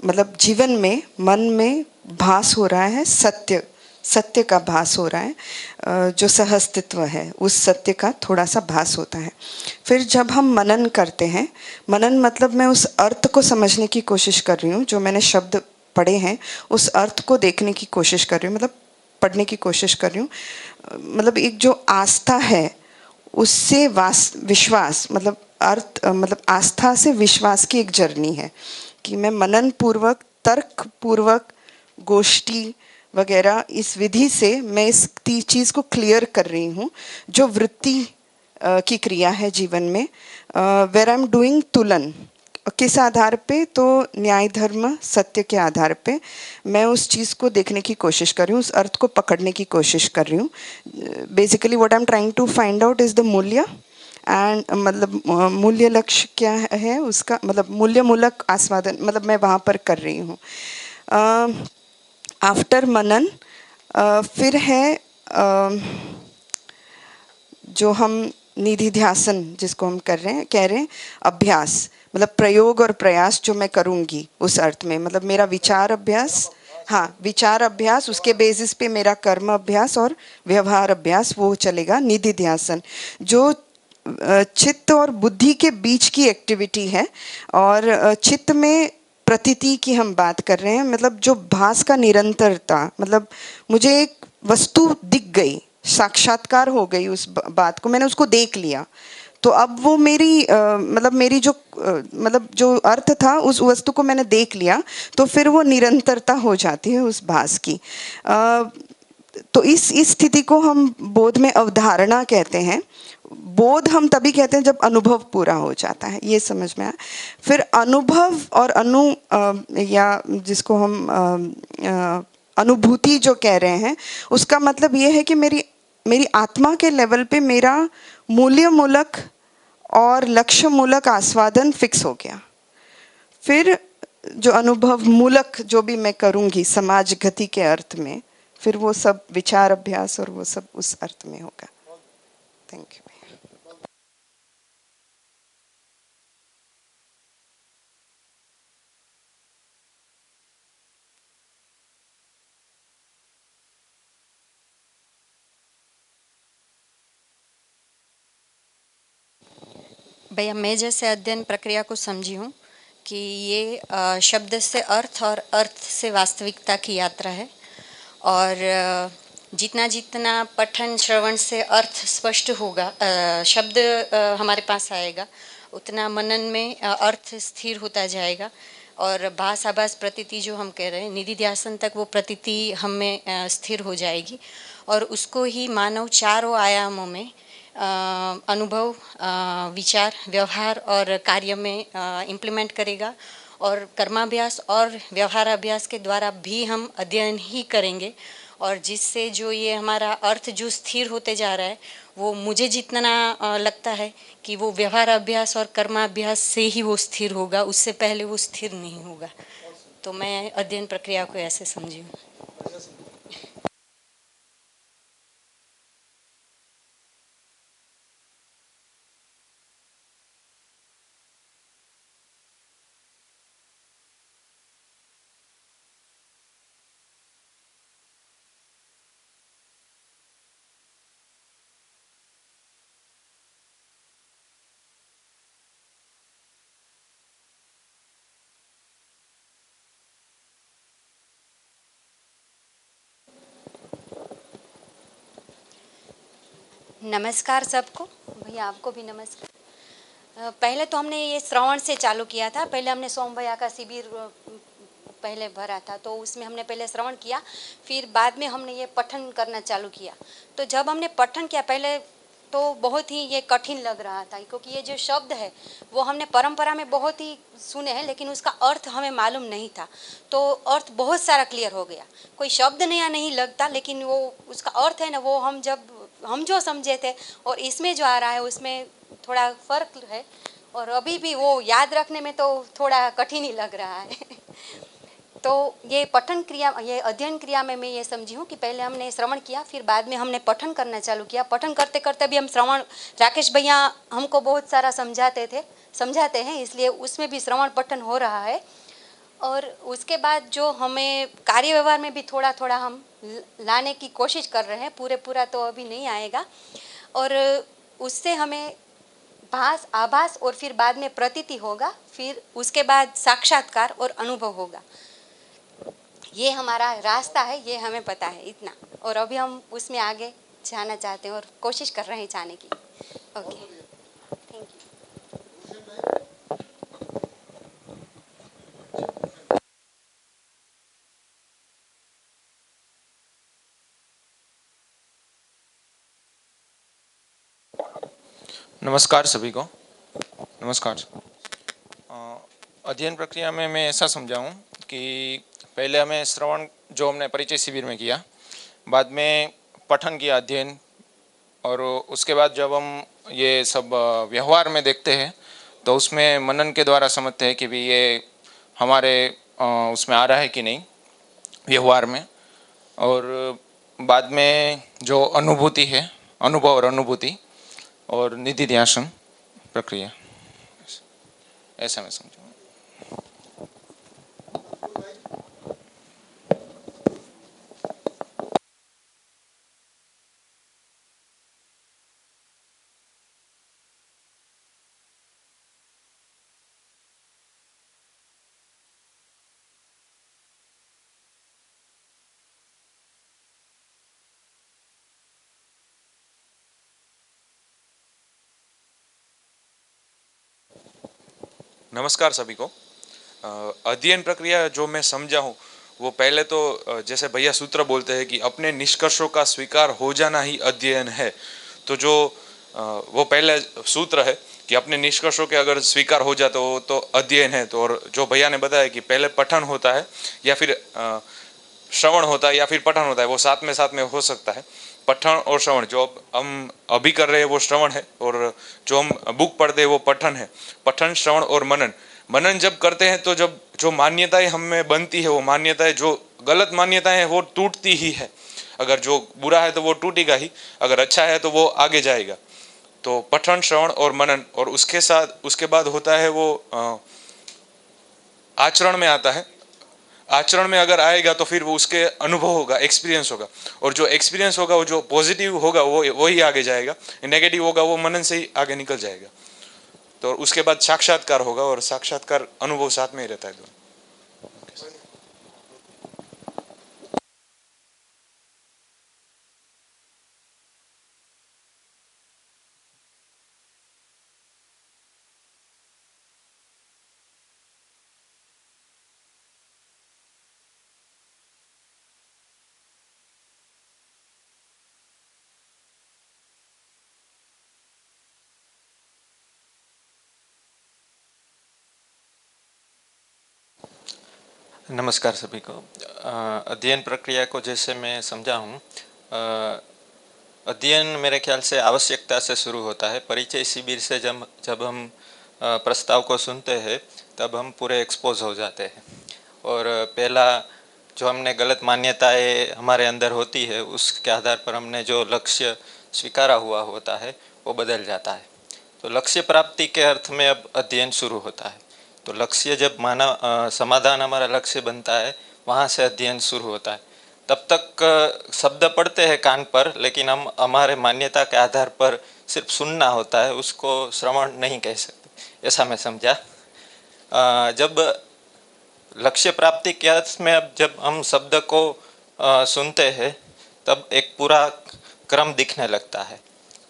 मतलब जीवन में मन में भास हो रहा है, सत्य का भास हो रहा है, जो सहअस्तित्व है उस सत्य का थोड़ा सा भास होता है। फिर जब हम मनन करते हैं, मनन मतलब मैं उस अर्थ को समझने की कोशिश कर रही हूँ, जो मैंने शब्द पढ़े हैं उस अर्थ को देखने की कोशिश कर रही हूँ, मतलब पढ़ने की कोशिश कर रही हूँ। मतलब एक जो आस्था है उससे विश्वास मतलब अर्थ मतलब आस्था से विश्वास की एक जर्नी है कि मैं मनन पूर्वक, तर्क पूर्वक, गोष्ठी वगैरह इस विधि से मैं इस चीज़ को क्लियर कर रही हूँ जो वृत्ति की क्रिया है जीवन में। वेर आई एम डूइंग तुलन किस आधार पे, तो न्याय धर्म सत्य के आधार पे मैं उस चीज़ को देखने की कोशिश कर रही हूँ, उस अर्थ को पकड़ने की कोशिश कर रही हूँ। Basically what I am trying to find out is the मूल्य एंड मतलब मूल्य लक्ष्य क्या है उसका, मतलब मूल्य मूलक आस्वादन मतलब मैं वहाँ पर कर रही हूँ। आफ्टर मनन फिर है जो हम निधि ध्यासन जिसको हम कह रहे हैं अभ्यास, मतलब प्रयोग और प्रयास जो मैं करूँगी उस अर्थ में, मतलब मेरा विचार अभ्यास, हाँ विचार अभ्यास, उसके बेसिस पे मेरा कर्म अभ्यास और व्यवहार अभ्यास वो चलेगा। निधि ध्यासन जो चित्त और बुद्धि के बीच की एक्टिविटी है, और चित्त में प्रतीति की हम बात कर रहे हैं, मतलब जो भास का निरंतरता, मतलब मुझे एक वस्तु दिख गई, साक्षात्कार हो गई उस बात को, मैंने उसको देख लिया, तो अब वो मेरी मतलब मेरी जो मतलब जो अर्थ था उस वस्तु को मैंने देख लिया, तो फिर वो निरंतरता हो जाती है उस भास की। तो इस स्थिति को हम बोध में अवधारणा कहते हैं। बोध हम तभी कहते हैं जब अनुभव पूरा हो जाता है, ये समझ में आया। फिर अनुभव और या जिसको हम अनुभूति जो कह रहे हैं, उसका मतलब ये है कि मेरी आत्मा के लेवल पे मेरा मूल्य मूलक और लक्ष्य मूलक आस्वादन फिक्स हो गया। फिर जो अनुभव मूलक जो भी मैं करूँगी समाज गति के अर्थ में, फिर वो सब विचार अभ्यास और वो सब उस अर्थ में होगा। Thank you. भैया मैं जैसे अध्ययन प्रक्रिया को समझी हूँ कि ये शब्द से अर्थ और अर्थ से वास्तविकता की यात्रा है, और जितना जितना पठन श्रवण से अर्थ स्पष्ट होगा, शब्द हमारे पास आएगा, उतना मनन में अर्थ स्थिर होता जाएगा, और भास आभास प्रतीति जो हम कह रहे हैं निधि ध्यासन तक वो प्रतीति हम में स्थिर हो जाएगी, और उसको ही मानव चारों आयामों में अनुभव, विचार, व्यवहार और कार्य में इम्प्लीमेंट करेगा। और कर्माभ्यास और व्यवहार अभ्यास के द्वारा भी हम अध्ययन ही करेंगे, और जिससे जो ये हमारा अर्थ जो स्थिर होते जा रहा है, वो मुझे जितना लगता है कि वो व्यवहार अभ्यास और कर्माभ्यास से ही वो स्थिर होगा, उससे पहले वो स्थिर नहीं होगा। तो मैं अध्ययन प्रक्रिया को ऐसे समझी हूँ। नमस्कार सबको, भैया आपको भी नमस्कार। पहले तो हमने ये श्रवण से चालू किया था। पहले हमने सोम भैया का शिविर पहले भरा था, तो उसमें हमने पहले श्रवण किया, फिर बाद में हमने ये पठन करना चालू किया। तो जब हमने पठन किया पहले तो बहुत ही ये कठिन लग रहा था, क्योंकि ये जो शब्द है वो हमने परंपरा में बहुत ही सुने हैं, लेकिन उसका अर्थ हमें मालूम नहीं था। तो अर्थ बहुत सारा क्लियर हो गया। कोई शब्द नया नहीं लगता, लेकिन वो उसका अर्थ है ना, वो हम जो समझे थे और इसमें जो आ रहा है उसमें थोड़ा फर्क है। और अभी भी वो याद रखने में तो थोड़ा कठिन ही लग रहा है। तो ये पठन क्रिया, ये अध्ययन क्रिया में मैं ये समझी हूँ कि पहले हमने श्रवण किया, फिर बाद में हमने पठन करना चालू किया। पठन करते करते भी हम श्रवण, राकेश भैया हमको बहुत सारा समझाते हैं, इसलिए उसमें भी श्रवण पठन हो रहा है। और उसके बाद जो हमें कार्य व्यवहार में भी थोड़ा थोड़ा हम लाने की कोशिश कर रहे हैं, पूरा तो अभी नहीं आएगा। और उससे हमें भास, आभास और फिर बाद में प्रतीति होगा, फिर उसके बाद साक्षात्कार और अनुभव होगा। ये हमारा रास्ता है, ये हमें पता है इतना। और अभी हम उसमें आगे जाना चाहते हैं और कोशिश कर रहे हैं जाने की। Okay, thank you. नमस्कार सभी को। नमस्कार। अध्ययन प्रक्रिया में मैं ऐसा समझा हूँ कि पहले हमें श्रवण, जो हमने परिचय शिविर में किया, बाद में पठन किया, अध्ययन, और उसके बाद जब हम ये सब व्यवहार में देखते हैं तो उसमें मनन के द्वारा समझते हैं कि भी ये हमारे उसमें आ रहा है कि नहीं व्यवहार में। और बाद में जो अनुभूति है, अनुभव और अनुभूति और निधि ध्यान प्रक्रिया, ऐसा मैं समझूँ। नमस्कार सभी को। अध्ययन प्रक्रिया जो मैं समझा हूँ वो पहले तो जैसे भैया सूत्र बोलते हैं कि अपने निष्कर्षों का स्वीकार हो जाना ही अध्ययन है। तो जो वो पहले सूत्र है कि अपने निष्कर्षों के अगर स्वीकार हो जाते हो तो अध्ययन है। तो और जो भैया ने बताया कि पहले पठन होता है या फिर श्रवण होता है या फिर पठन होता है, वो साथ में हो सकता है। पठन और श्रवण जो हम अभी कर रहे हैं वो श्रवण है, और जो हम बुक पढ़ते हैं वो पठन है। पठन, श्रवण और मनन। मनन जब करते हैं तो जब जो मान्यताएं हम में बनती है, वो मान्यताएं, जो गलत मान्यताएं हैं वो टूटती ही है। अगर जो बुरा है तो वो टूटेगा ही, अगर अच्छा है तो वो आगे जाएगा। तो पठन, श्रवण और मनन, और उसके बाद होता है वो आचरण में आता है। आचरण में अगर आएगा तो फिर वो उसके अनुभव होगा, एक्सपीरियंस होगा, और जो एक्सपीरियंस होगा वो जो पॉजिटिव होगा वो ही आगे जाएगा, नेगेटिव होगा वो मनन से ही आगे निकल जाएगा। तो उसके बाद साक्षात्कार होगा, और साक्षात्कार अनुभव साथ में ही रहता है दोनों। नमस्कार सभी को। अध्ययन प्रक्रिया को जैसे मैं समझा हूँ, अध्ययन मेरे ख्याल से आवश्यकता से शुरू होता है। परिचय शिविर से जब हम प्रस्ताव को सुनते हैं तब हम पूरे एक्सपोज हो जाते हैं और पहला जो हमने गलत मान्यताएं हमारे अंदर होती है उसके आधार पर हमने जो लक्ष्य स्वीकारा हुआ होता है वो बदल जाता है। तो लक्ष्य प्राप्ति के अर्थ में अब अध्ययन शुरू होता है। तो लक्ष्य जब समाधान हमारा लक्ष्य बनता है वहाँ से अध्ययन शुरू होता है। तब तक शब्द पढ़ते हैं कान पर, लेकिन हम हमारे मान्यता के आधार पर सिर्फ सुनना होता है, उसको श्रवण नहीं कह सकते, ऐसा मैं समझा। जब लक्ष्य प्राप्ति के अर्थ में अब जब हम शब्द को सुनते हैं तब एक पूरा क्रम दिखने लगता है।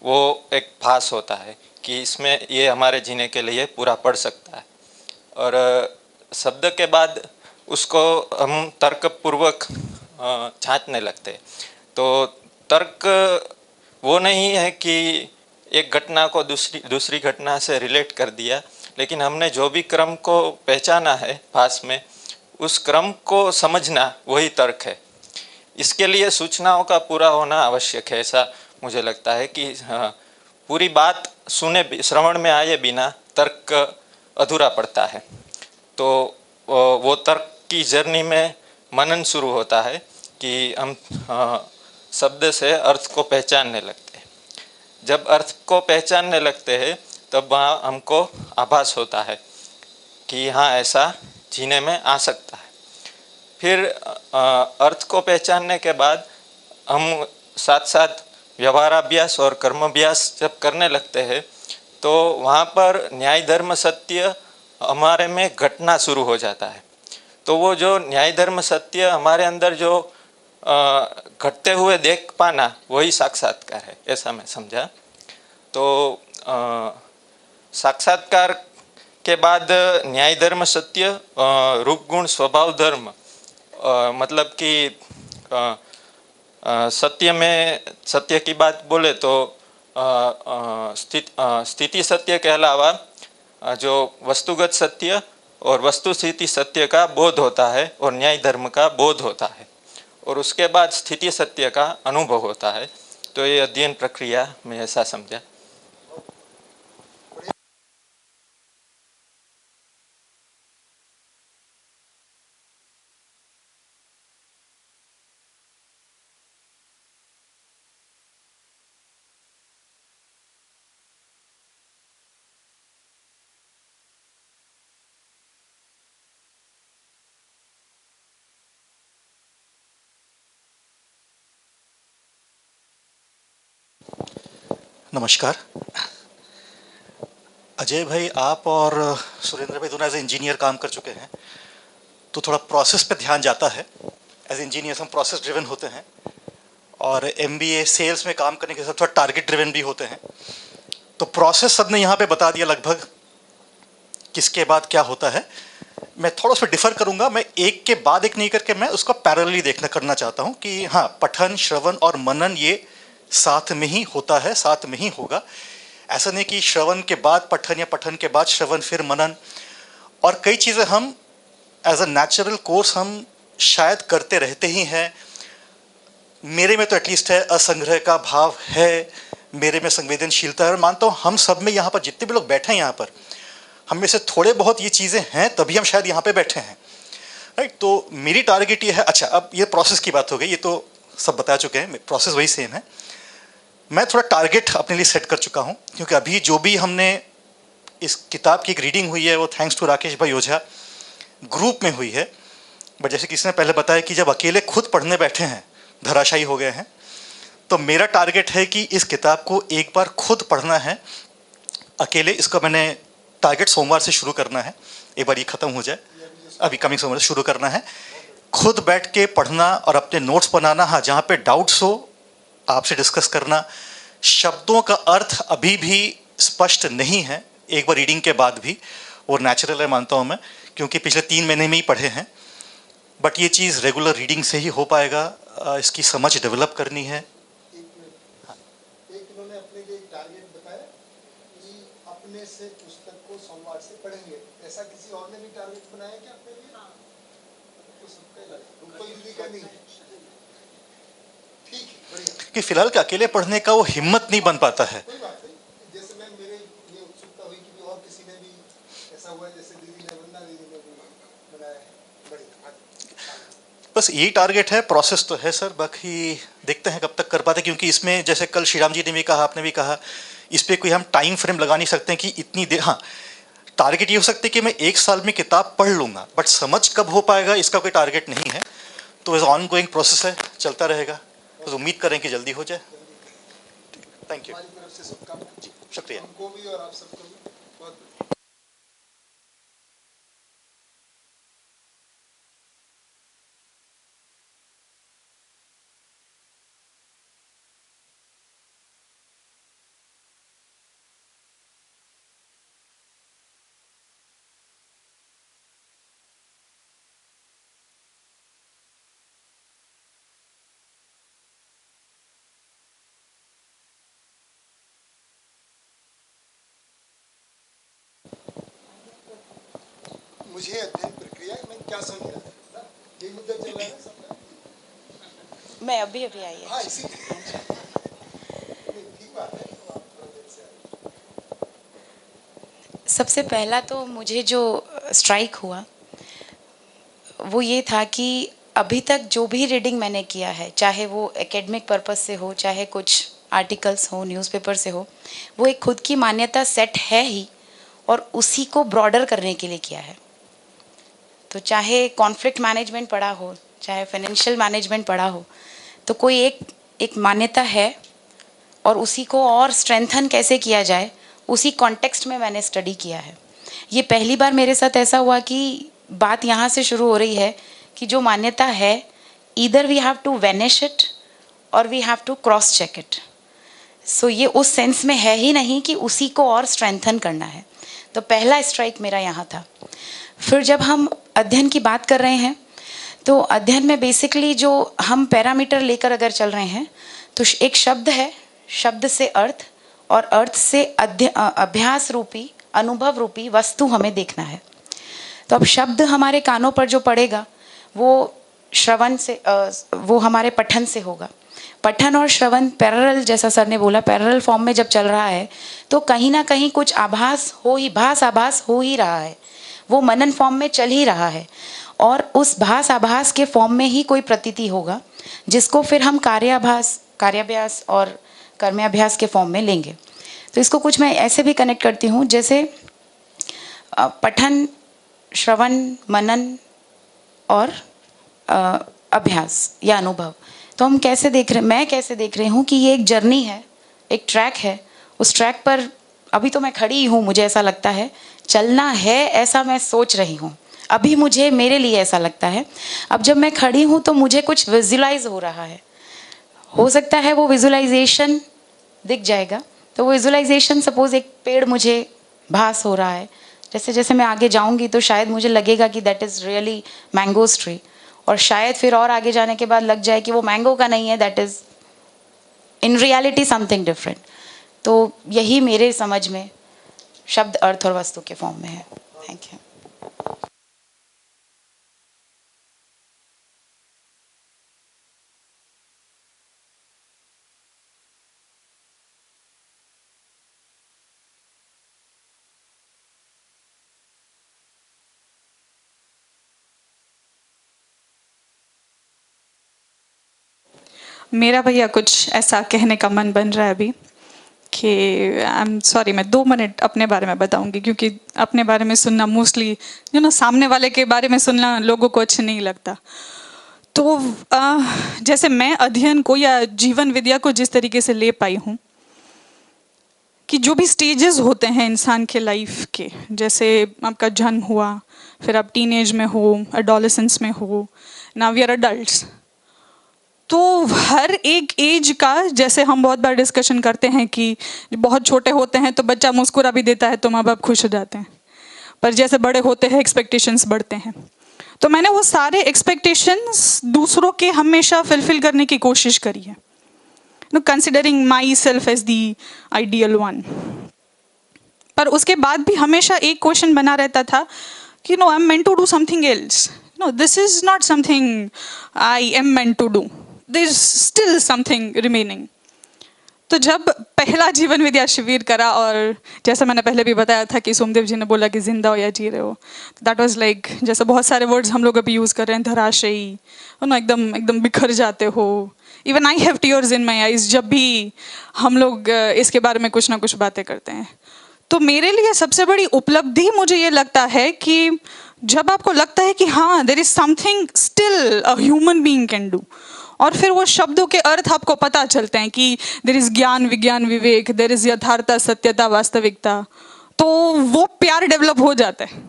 वो एक भास होता है कि इसमें ये हमारे जीने के लिए पूरा पड़ सकता है और शब्द के बाद उसको हम तर्कपूर्वक जांचने लगते हैं। तो तर्क वो नहीं है कि एक घटना को दूसरी घटना से रिलेट कर दिया, लेकिन हमने जो भी क्रम को पहचाना है भास में, उस क्रम को समझना वही तर्क है। इसके लिए सूचनाओं का पूरा होना आवश्यक है। ऐसा मुझे लगता है कि पूरी बात श्रवण में आए बिना तर्क अधूरा पड़ता है। तो वो तर्क की जर्नी में मनन शुरू होता है कि हम शब्द से अर्थ को पहचानने लगते हैं। जब अर्थ को पहचानने लगते हैं तब वहाँ हमको आभास होता है कि हाँ ऐसा जीने में आ सकता है। फिर अर्थ को पहचानने के बाद हम साथ साथ व्यवहाराभ्यास और कर्माभ्यास जब करने लगते हैं तो वहाँ पर न्याय धर्म सत्य हमारे में घटना शुरू हो जाता है। तो वो जो न्याय धर्म सत्य हमारे अंदर जो घटते हुए देख पाना वही साक्षात्कार है, ऐसा मैं समझा। तो साक्षात्कार के बाद न्याय धर्म सत्य रूप गुण स्वभाव धर्म, मतलब कि सत्य की बात बोले तो स्थिति सत्य के अलावा जो वस्तुगत सत्य और वस्तु स्थिति सत्य का बोध होता है और न्याय धर्म का बोध होता है और उसके बाद स्थिति सत्य का अनुभव होता है। तो ये अध्ययन प्रक्रिया में ऐसा समझा। नमस्कार अजय भाई, आप और सुरेंद्र भाई दोनों एज इंजीनियर काम कर चुके हैं, तो थोड़ा प्रोसेस पे ध्यान जाता है। एज इंजीनियर्स हम प्रोसेस ड्रिवन होते हैं और एमबीए सेल्स में काम करने के साथ थोड़ा टारगेट ड्रिवन भी होते हैं। तो प्रोसेस सब ने यहाँ पे बता दिया लगभग किसके बाद क्या होता है। मैं थोड़ा उस पर डिफर करूँगा, मैं एक के बाद एक नहीं करके मैं उसको पैरेलली करना चाहता हूँ कि हाँ, पठन श्रवण और मनन ये साथ में ही होता है, साथ में ही होगा। ऐसा नहीं कि श्रवण के बाद पठन या पठन के बाद श्रवण फिर मनन। और कई चीज़ें हम एज अ नेचुरल कोर्स हम शायद करते रहते ही हैं। मेरे में तो एटलीस्ट है, असंग्रह का भाव है, मेरे में संवेदनशीलता है। और मानता हूँ हम सब में, यहाँ पर जितने भी लोग बैठे हैं यहाँ पर, हम में से थोड़े बहुत ये चीज़ें हैं, तभी हम शायद यहाँ पे बैठे हैं, राइट। तो मेरी टारगेट ये है। अच्छा, अब ये प्रोसेस की बात हो गई, ये तो सब बता चुके हैं, प्रोसेस वही सेम है। मैं थोड़ा टारगेट अपने लिए सेट कर चुका हूँ, क्योंकि अभी जो भी हमने इस किताब की एक रीडिंग हुई है वो थैंक्स टू राकेश भाई ओझा ग्रुप में हुई है। बट जैसे किसी ने पहले बताया कि जब अकेले खुद पढ़ने बैठे हैं धराशायी हो गए हैं। तो मेरा टारगेट है कि इस किताब को एक बार खुद पढ़ना है अकेले। इसका मैंने टारगेट सोमवार से शुरू करना है, एक बार ये ख़त्म हो जाए, अभी कमिंग सोमवार से शुरू करना है। खुद बैठ के पढ़ना और अपने नोट्स बनाना। हाँ, जहाँ पे डाउट्स हो आपसे डिस्कस करना। शब्दों का अर्थ अभी भी स्पष्ट नहीं है एक बार रीडिंग के बाद भी, और नेचुरल है मानता हूँ मैं, क्योंकि पिछले 3 महीने में ही पढ़े हैं। बट ये चीज़ रेगुलर रीडिंग से ही हो पाएगा, इसकी समझ डेवलप करनी है। एक इन्होंने अपने लिए टारगेट बताया कि अपने से पुस्तक को सोमवार से पढ़ेंगे। ऐसा किसी और ने भी टारगेट बनाया क्या अपने लिए? कि फिलहाल के अकेले पढ़ने का वो हिम्मत नहीं बन पाता है। बस यही टारगेट है, प्रोसेस तो है सर, बाकी देखते हैं कब तक कर पाते, क्योंकि इसमें जैसे कल श्रीराम जी ने भी कहा, आपने भी कहा, इस पे कोई हम टाइम फ्रेम लगा नहीं सकते कि इतनी देर। हाँ, टारगेट ये हो सकता है कि मैं 1 साल में किताब पढ़ लूँगा, बट समझ कब हो पाएगा इसका कोई टारगेट नहीं है। तो ऑन गोइंग प्रोसेस है, चलता रहेगा, तो उम्मीद करें कि जल्दी हो जाए। थैंक यू जी, शुक्रिया। मुझे अध्ययन प्रक्रिया में क्या समझ रहा है, ये मुद्दा चल रहा है ना सबका। मैं अभी आई है। हाँ, इसी ठीक बात है। सबसे पहला तो मुझे जो स्ट्राइक हुआ वो ये था कि अभी तक जो भी रीडिंग मैंने किया है, चाहे वो एकेडमिक पर्पस से हो, चाहे कुछ आर्टिकल्स हो, न्यूज़पेपर से हो, वो एक खुद की मान्यता सेट है ही, और उसी को ब्रॉडर करने के लिए किया है। तो चाहे कॉन्फ्लिक्ट मैनेजमेंट पढ़ा हो, चाहे फाइनेंशियल मैनेजमेंट पढ़ा हो, तो कोई एक मान्यता है, और उसी को और स्ट्रेंथन कैसे किया जाए, उसी कॉन्टेक्स्ट में मैंने स्टडी किया है। ये पहली बार मेरे साथ ऐसा हुआ कि बात यहाँ से शुरू हो रही है कि जो मान्यता है, either we have to vanish it और we have to cross check it. So ये उस सेंस में है ही नहीं कि उसी को और स्ट्रेंथन करना है। तो पहला स्ट्राइक मेरा यहाँ था। फिर जब हम अध्ययन की बात कर रहे हैं, तो अध्ययन में बेसिकली जो हम पैरामीटर लेकर अगर चल रहे हैं, तो एक शब्द है, शब्द से अर्थ, और अर्थ से अभ्यास रूपी, अनुभव रूपी वस्तु हमें देखना है। तो अब शब्द हमारे कानों पर जो पड़ेगा वो श्रवण से, वो हमारे पठन से होगा। पठन और श्रवण पैरेलल, जैसा सर ने बोला, पैरेलल फॉर्म में जब चल रहा है तो कहीं ना कहीं कुछ आभास हो ही रहा है, वो मनन फॉर्म में चल ही रहा है, और उस आभास के फॉर्म में ही कोई प्रतीति होगा, जिसको फिर हम कार्याभ्यास और कर्माभ्यास के फॉर्म में लेंगे। तो इसको कुछ मैं ऐसे भी कनेक्ट करती हूँ, जैसे पठन, श्रवण, मनन और अभ्यास या अनुभव। तो हम कैसे देख रहे, मैं कैसे देख रही हूँ कि ये एक जर्नी है, एक ट्रैक है। उस ट्रैक पर अभी तो मैं खड़ी हूँ, मुझे ऐसा लगता है चलना है, ऐसा मैं सोच रही हूँ अभी, मुझे मेरे लिए ऐसा लगता है। अब जब मैं खड़ी हूँ तो मुझे कुछ विजुलाइज हो रहा है, हो सकता है वो विजुलाइजेशन दिख जाएगा। तो वो विजुलाइजेशन, सपोज एक पेड़ मुझे भास हो रहा है, जैसे जैसे मैं आगे जाऊंगी तो शायद मुझे लगेगा कि that is really mangoes tree, और शायद फिर और आगे जाने के बाद लग जाए कि वो मैंगो का नहीं है, that is in reality something different. तो यही मेरे समझ में शब्द, अर्थ और वस्तु के फॉर्म में है। Thank you. मेरा भैया कुछ ऐसा कहने का मन बन रहा है अभी कि आई एम सॉरी, मैं 2 मिनट अपने बारे में बताऊंगी, क्योंकि अपने बारे में सुनना मोस्टली सामने वाले के बारे में सुनना लोगों को अच्छा नहीं लगता। तो जैसे मैं अध्ययन को या जीवन विद्या को जिस तरीके से ले पाई हूँ कि जो भी स्टेजेस होते हैं इंसान के लाइफ के, जैसे आपका जन्म हुआ, फिर आप टीनेज में हो, एडोलेसेंस में हो, नाउ वी आर अडल्ट्स। तो हर एक एज का, जैसे हम बहुत बार डिस्कशन करते हैं कि बहुत छोटे होते हैं तो बच्चा मुस्कुरा भी देता है तो माँ बाप खुश हो जाते हैं, पर जैसे बड़े होते हैं एक्सपेक्टेशंस बढ़ते हैं। तो मैंने वो सारे एक्सपेक्टेशंस दूसरों के हमेशा फुलफिल करने की कोशिश करी है, considering myself as the ideal one. पर उसके बाद भी हमेशा एक क्वेश्चन बना रहता था कि I am meant to do something else, No, this is not something I am meant to do. There's still something remaining. तो जब पहला जीवन विद्या शिविर करा और जैसा मैंने पहले भी बताया था कि सोमदेव जी ने बोला कि जिंदा हो या जी रहे हो, दैट वाज लाइक जैसे बहुत सारे वर्ड्स हम लोग अभी यूज़ कर रहे हैं, धराशयी, ना एकदम एकदम बिखर जाते हो. Even I have tears in my eyes जब भी हम लोग इसके बारे में कुछ ना कुछ बातें करते हैं. तो मेरे लिए सबसे बड़ी उपलब्धि मुझे ये लगता है कि जब आपको लगता है कि हाँ there is something still a human being can do, और फिर वो शब्दों के अर्थ आपको पता चलते हैं कि देयर इज ज्ञान विज्ञान विवेक, देयर इज यथार्थता सत्यता वास्तविकता, तो वो प्यार डेवलप हो जाता है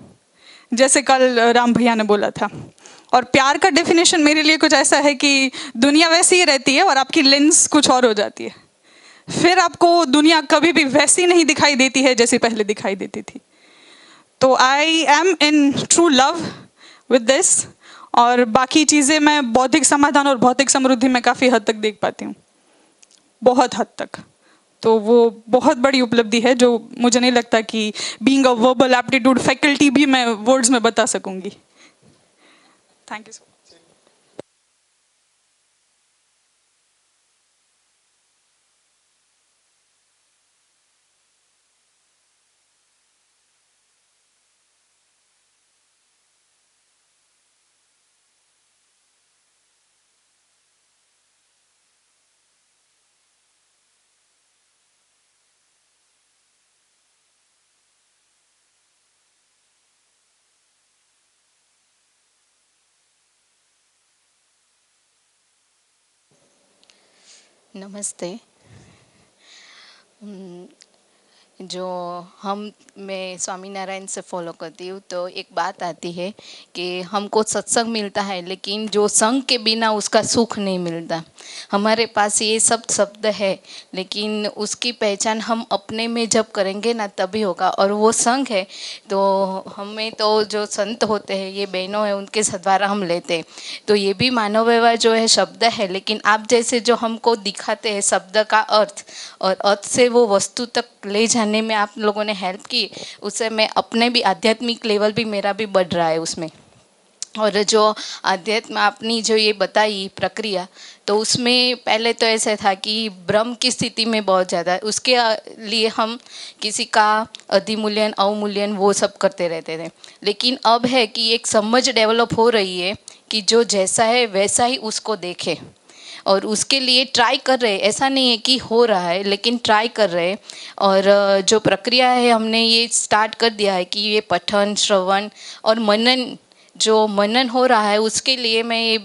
जैसे कल राम भैया ने बोला था. और प्यार का डेफिनेशन मेरे लिए कुछ ऐसा है कि दुनिया वैसी ही रहती है और आपकी लेंस कुछ और हो जाती है. फिर आपको दुनिया कभी भी वैसी नहीं दिखाई देती है जैसी पहले दिखाई देती थी. तो I am in true love with this, और बाकी चीज़ें मैं बौद्धिक समाधान और भौतिक समृद्धि में काफ़ी हद तक देख पाती हूँ, बहुत हद तक. तो वो बहुत बड़ी उपलब्धि है जो मुझे नहीं लगता कि being a verbal aptitude faculty भी मैं वर्ड्स में बता सकूँगी. Thank you so much. नमस्ते. जो मैं स्वामीनारायण से फॉलो करती हूँ तो एक बात आती है कि हमको सत्संग मिलता है लेकिन जो संग के बिना उसका सुख नहीं मिलता. हमारे पास ये सब शब्द है लेकिन उसकी पहचान हम अपने में जब करेंगे ना तभी होगा. और वो संग है तो हमें तो जो संत होते हैं ये बहनों हैं उनके द्वारा हम लेते हैं. तो ये भी मानव व्यवहार जो है शब्द है, लेकिन आप जैसे जो हमको दिखाते हैं शब्द का अर्थ और अर्थ से वो वस्तु तक ले जाने में आप लोगों ने हेल्प की, उससे मैं अपने भी आध्यात्मिक लेवल भी मेरा भी बढ़ रहा है उसमें. और जो आध्यात्म आपने जो ये बताई प्रक्रिया, तो उसमें पहले तो ऐसे था कि भ्रम की स्थिति में बहुत ज़्यादा, उसके लिए हम किसी का अधिमूल्यन अवमूल्यन वो सब करते रहते थे. लेकिन अब है कि एक समझ डेवलप हो रही है कि जो जैसा है वैसा ही उसको देखे, और उसके लिए ट्राई कर रहे हैं. ऐसा नहीं है कि हो रहा है लेकिन ट्राई कर रहे हैं. और जो प्रक्रिया है हमने ये स्टार्ट कर दिया है कि ये पठन श्रवण और मनन, जो मनन हो रहा है उसके लिए मैं ये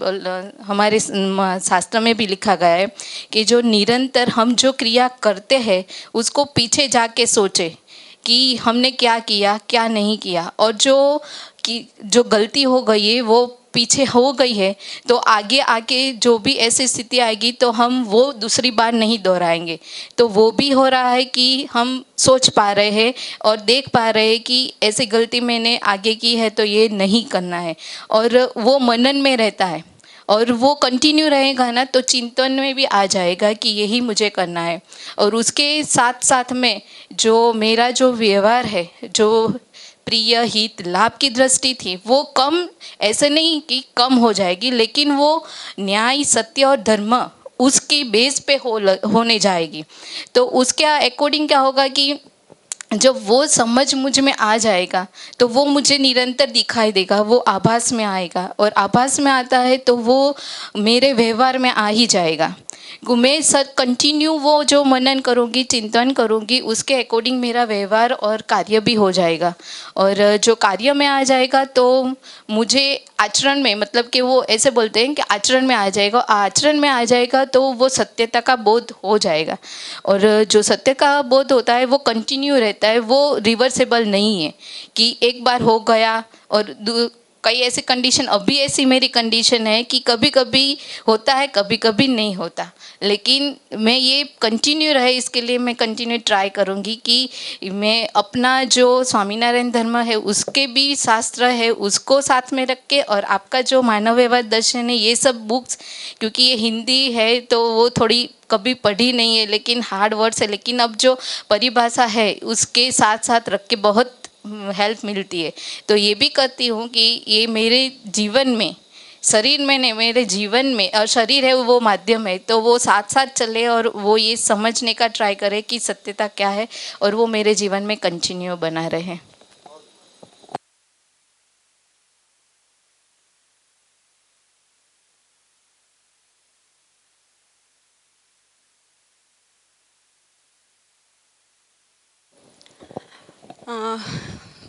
हमारे शास्त्र में भी लिखा गया है कि जो निरंतर हम जो क्रिया करते हैं उसको पीछे जाके सोचे कि हमने क्या किया क्या नहीं किया, और जो गलती हो गई है वो पीछे हो गई है तो आगे आके जो भी ऐसी स्थिति आएगी तो हम वो दूसरी बार नहीं दोहराएंगे. तो वो भी हो रहा है कि हम सोच पा रहे हैं और देख पा रहे हैं कि ऐसी गलती मैंने आगे की है तो ये नहीं करना है, और वो मनन में रहता है. और वो कंटिन्यू रहेगा ना तो चिंतन में भी आ जाएगा कि यही मुझे करना है. और उसके साथ साथ में जो मेरा जो व्यवहार है, जो प्रिय हित लाभ की दृष्टि थी वो कम, ऐसे नहीं कि कम हो जाएगी, लेकिन वो न्याय सत्य और धर्म उसकी बेस पे होने जाएगी. तो उसके अकॉर्डिंग क्या होगा कि जब वो समझ मुझ में आ जाएगा तो वो मुझे निरंतर दिखाई देगा, वो आभास में आएगा, और आभास में आता है तो वो मेरे व्यवहार में आ ही जाएगा. मैं सर कंटिन्यू वो जो मनन करूँगी चिंतन करूँगी उसके अकॉर्डिंग मेरा व्यवहार और कार्य भी हो जाएगा. और जो कार्य में आ जाएगा तो मुझे आचरण में, मतलब कि वो ऐसे बोलते हैं कि आचरण में आ जाएगा, आचरण में आ जाएगा तो वो सत्यता का बोध हो जाएगा. और जो सत्य का बोध होता है वो कंटिन्यू रहता है, वो रिवर्सेबल नहीं है कि एक बार हो गया. और कई ऐसी कंडीशन, अभी ऐसी मेरी कंडीशन है कि कभी कभी होता है कभी कभी नहीं होता, लेकिन मैं ये कंटिन्यू रहे इसके लिए मैं कंटिन्यू ट्राई करूँगी कि मैं अपना जो स्वामीनारायण धर्म है उसके भी शास्त्र है उसको साथ में रख के, और आपका जो मानव व्यवहार दर्शन है ये सब बुक्स, क्योंकि ये हिंदी है तो वो थोड़ी कभी पढ़ी नहीं है लेकिन हार्ड वर्ड्स है, लेकिन अब जो परिभाषा है उसके साथ साथ रख के बहुत हेल्प मिलती है। तो ये भी करती हूँ कि ये मेरे जीवन में, शरीर में नहीं, मेरे जीवन में, और शरीर है वो माध्यम है, तो वो साथ साथ चले और वो ये समझने का ट्राई करे कि सत्यता क्या है और वो मेरे जीवन में कंटिन्यू बना रहे।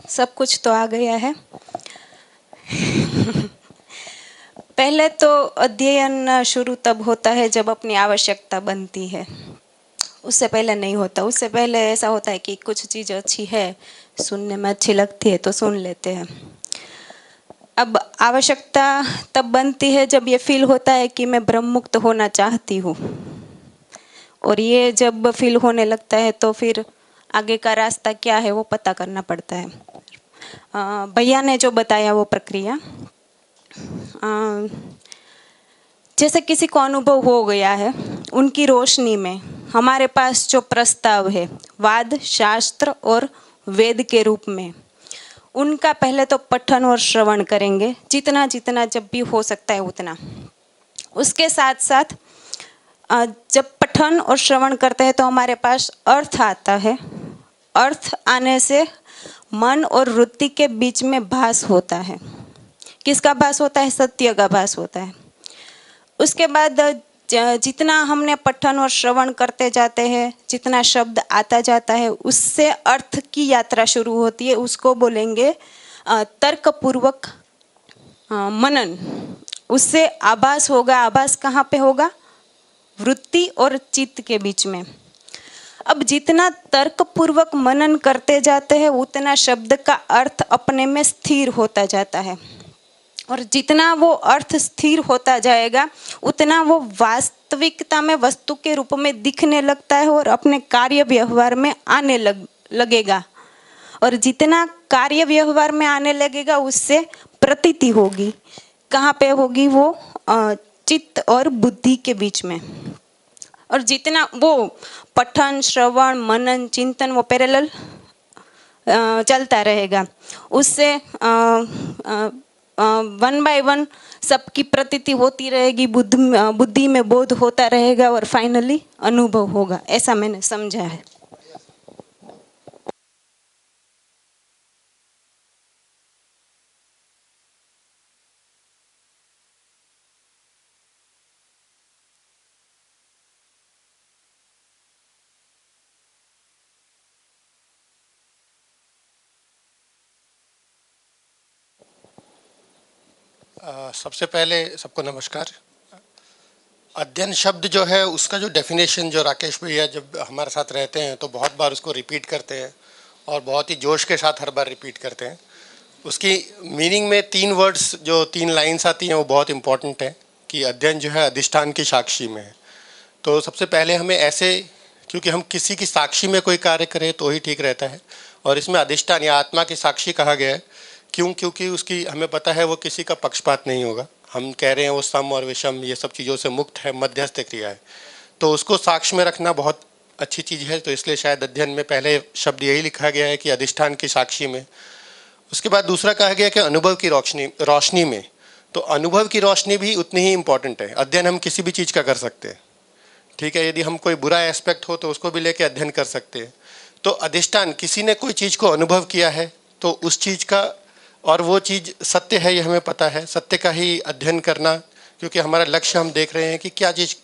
सब कुछ तो आ गया है। पहले तो अध्ययन शुरू तब होता है जब अपनी आवश्यकता बनती है, उससे पहले नहीं होता। उससे पहले ऐसा होता है कि कुछ चीज़ अच्छी है, सुनने में अच्छी लगती है तो सुन लेते हैं। अब आवश्यकता तब बनती है जब ये फील होता है कि मैं ब्रह्म मुक्त होना चाहती हूँ, और ये जब फील होने लगता है तो फिर आगे का रास्ता क्या है वो पता करना पड़ता है। भैया ने जो बताया वो प्रक्रिया, जैसे किसी को अनुभव हो गया है, उनकी रोशनी में हमारे पास जो प्रस्ताव है वाद, शास्त्र और वेद के रूप में, उनका पहले तो पठन और श्रवण करेंगे, जितना जितना जब भी हो सकता है उतना। उसके साथ साथ जब पठन और श्रवण करते हैं तो हमारे पास अर्थ आता है। अर्थ आने से मन और वृत्ति के बीच में भास होता है। किसका भास होता है? सत्य का भास होता है। उसके बाद जितना हमने पठन और श्रवण करते जाते हैं, जितना शब्द आता जाता है, उससे अर्थ की यात्रा शुरू होती है। उसको बोलेंगे तर्कपूर्वक मनन। उससे आभास होगा। आभास कहाँ पे होगा? वृत्ति और चित्त के बीच में। अब जितना तर्कपूर्वक मनन करते जाते हैं उतना शब्द का अर्थ अपने में स्थिर होता जाता है, और जितना वो अर्थ स्थिर होता जाएगा उतना वो वास्तविकता में वस्तु के रूप में दिखने लगता है और अपने कार्य व्यवहार में आने लगेगा। और जितना कार्य व्यवहार में आने लगेगा उससे प्रतीति होगी। कहाँ पे होगी? वो चित्त और बुद्धि के बीच में। और जितना वो पठन, श्रवण, मनन, चिंतन वो पैरेलल चलता रहेगा, उससे वन बाय वन सबकी प्रतीति होती रहेगी, बुद्धि में बोध होता रहेगा और फाइनली अनुभव होगा। ऐसा मैंने समझा है। सबसे पहले सबको नमस्कार। अध्ययन शब्द जो है उसका जो डेफिनेशन जो राकेश भैया जब हमारे साथ रहते हैं तो बहुत बार उसको रिपीट करते हैं और बहुत ही जोश के साथ हर बार रिपीट करते हैं। उसकी मीनिंग में 3 वर्ड्स जो 3 लाइन्स आती हैं वो बहुत इंपॉर्टेंट है कि अध्ययन जो है अधिष्ठान की साक्षी में है। तो सबसे पहले हमें ऐसे, क्योंकि हम किसी की साक्षी में कोई कार्य करें तो ही ठीक रहता है, और इसमें अधिष्ठान या आत्मा की साक्षी कहा गया है। क्यों? क्योंकि उसकी हमें पता है वो किसी का पक्षपात नहीं होगा। हम कह रहे हैं वो सम और विषम ये सब चीज़ों से मुक्त है, मध्यस्थ क्रिया है, तो उसको साक्ष्य में रखना बहुत अच्छी चीज़ है। तो इसलिए शायद अध्ययन में पहले शब्द यही लिखा गया है कि अधिष्ठान की साक्षी में। उसके बाद दूसरा कहा गया कि अनुभव की रोशनी में। तो अनुभव की रोशनी भी उतनी ही इम्पॉर्टेंट है। अध्ययन हम किसी भी चीज़ का कर सकते हैं, ठीक है। यदि हम कोई बुरा एस्पेक्ट हो तो उसको भी लेके अध्ययन कर सकते हैं। तो अधिष्ठान, किसी ने कोई चीज़ को अनुभव किया है तो उस चीज़ का, और वो चीज़ सत्य है ये हमें पता है, सत्य का ही अध्ययन करना, क्योंकि हमारा लक्ष्य हम देख रहे हैं कि क्या चीज़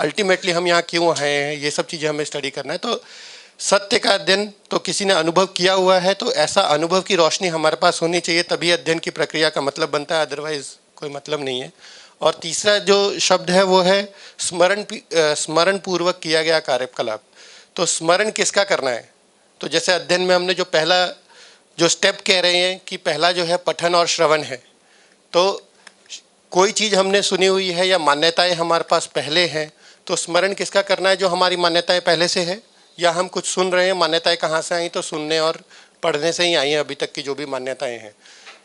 अल्टीमेटली हम यहाँ क्यों आए हैं, ये सब चीज़ें हमें स्टडी करना है। तो सत्य का अध्ययन, तो किसी ने अनुभव किया हुआ है तो ऐसा अनुभव की रोशनी हमारे पास होनी चाहिए, तभी अध्ययन की प्रक्रिया का मतलब बनता है, अदरवाइज कोई मतलब नहीं है। और तीसरा जो शब्द है वो है स्मरण पूर्वक किया गया कार्यकलाप। तो स्मरण किसका करना है? तो जैसे अध्ययन में हमने जो पहला जो स्टेप कह रहे हैं कि पहला जो है पठन और श्रवण है, तो कोई चीज़ हमने सुनी हुई है या मान्यताएं हमारे पास पहले हैं, तो स्मरण किसका करना है? जो हमारी मान्यताएं पहले से है, या हम कुछ सुन रहे हैं, मान्यताएं कहाँ से आई? तो सुनने और पढ़ने से ही आई हैं अभी तक की जो भी मान्यताएं हैं।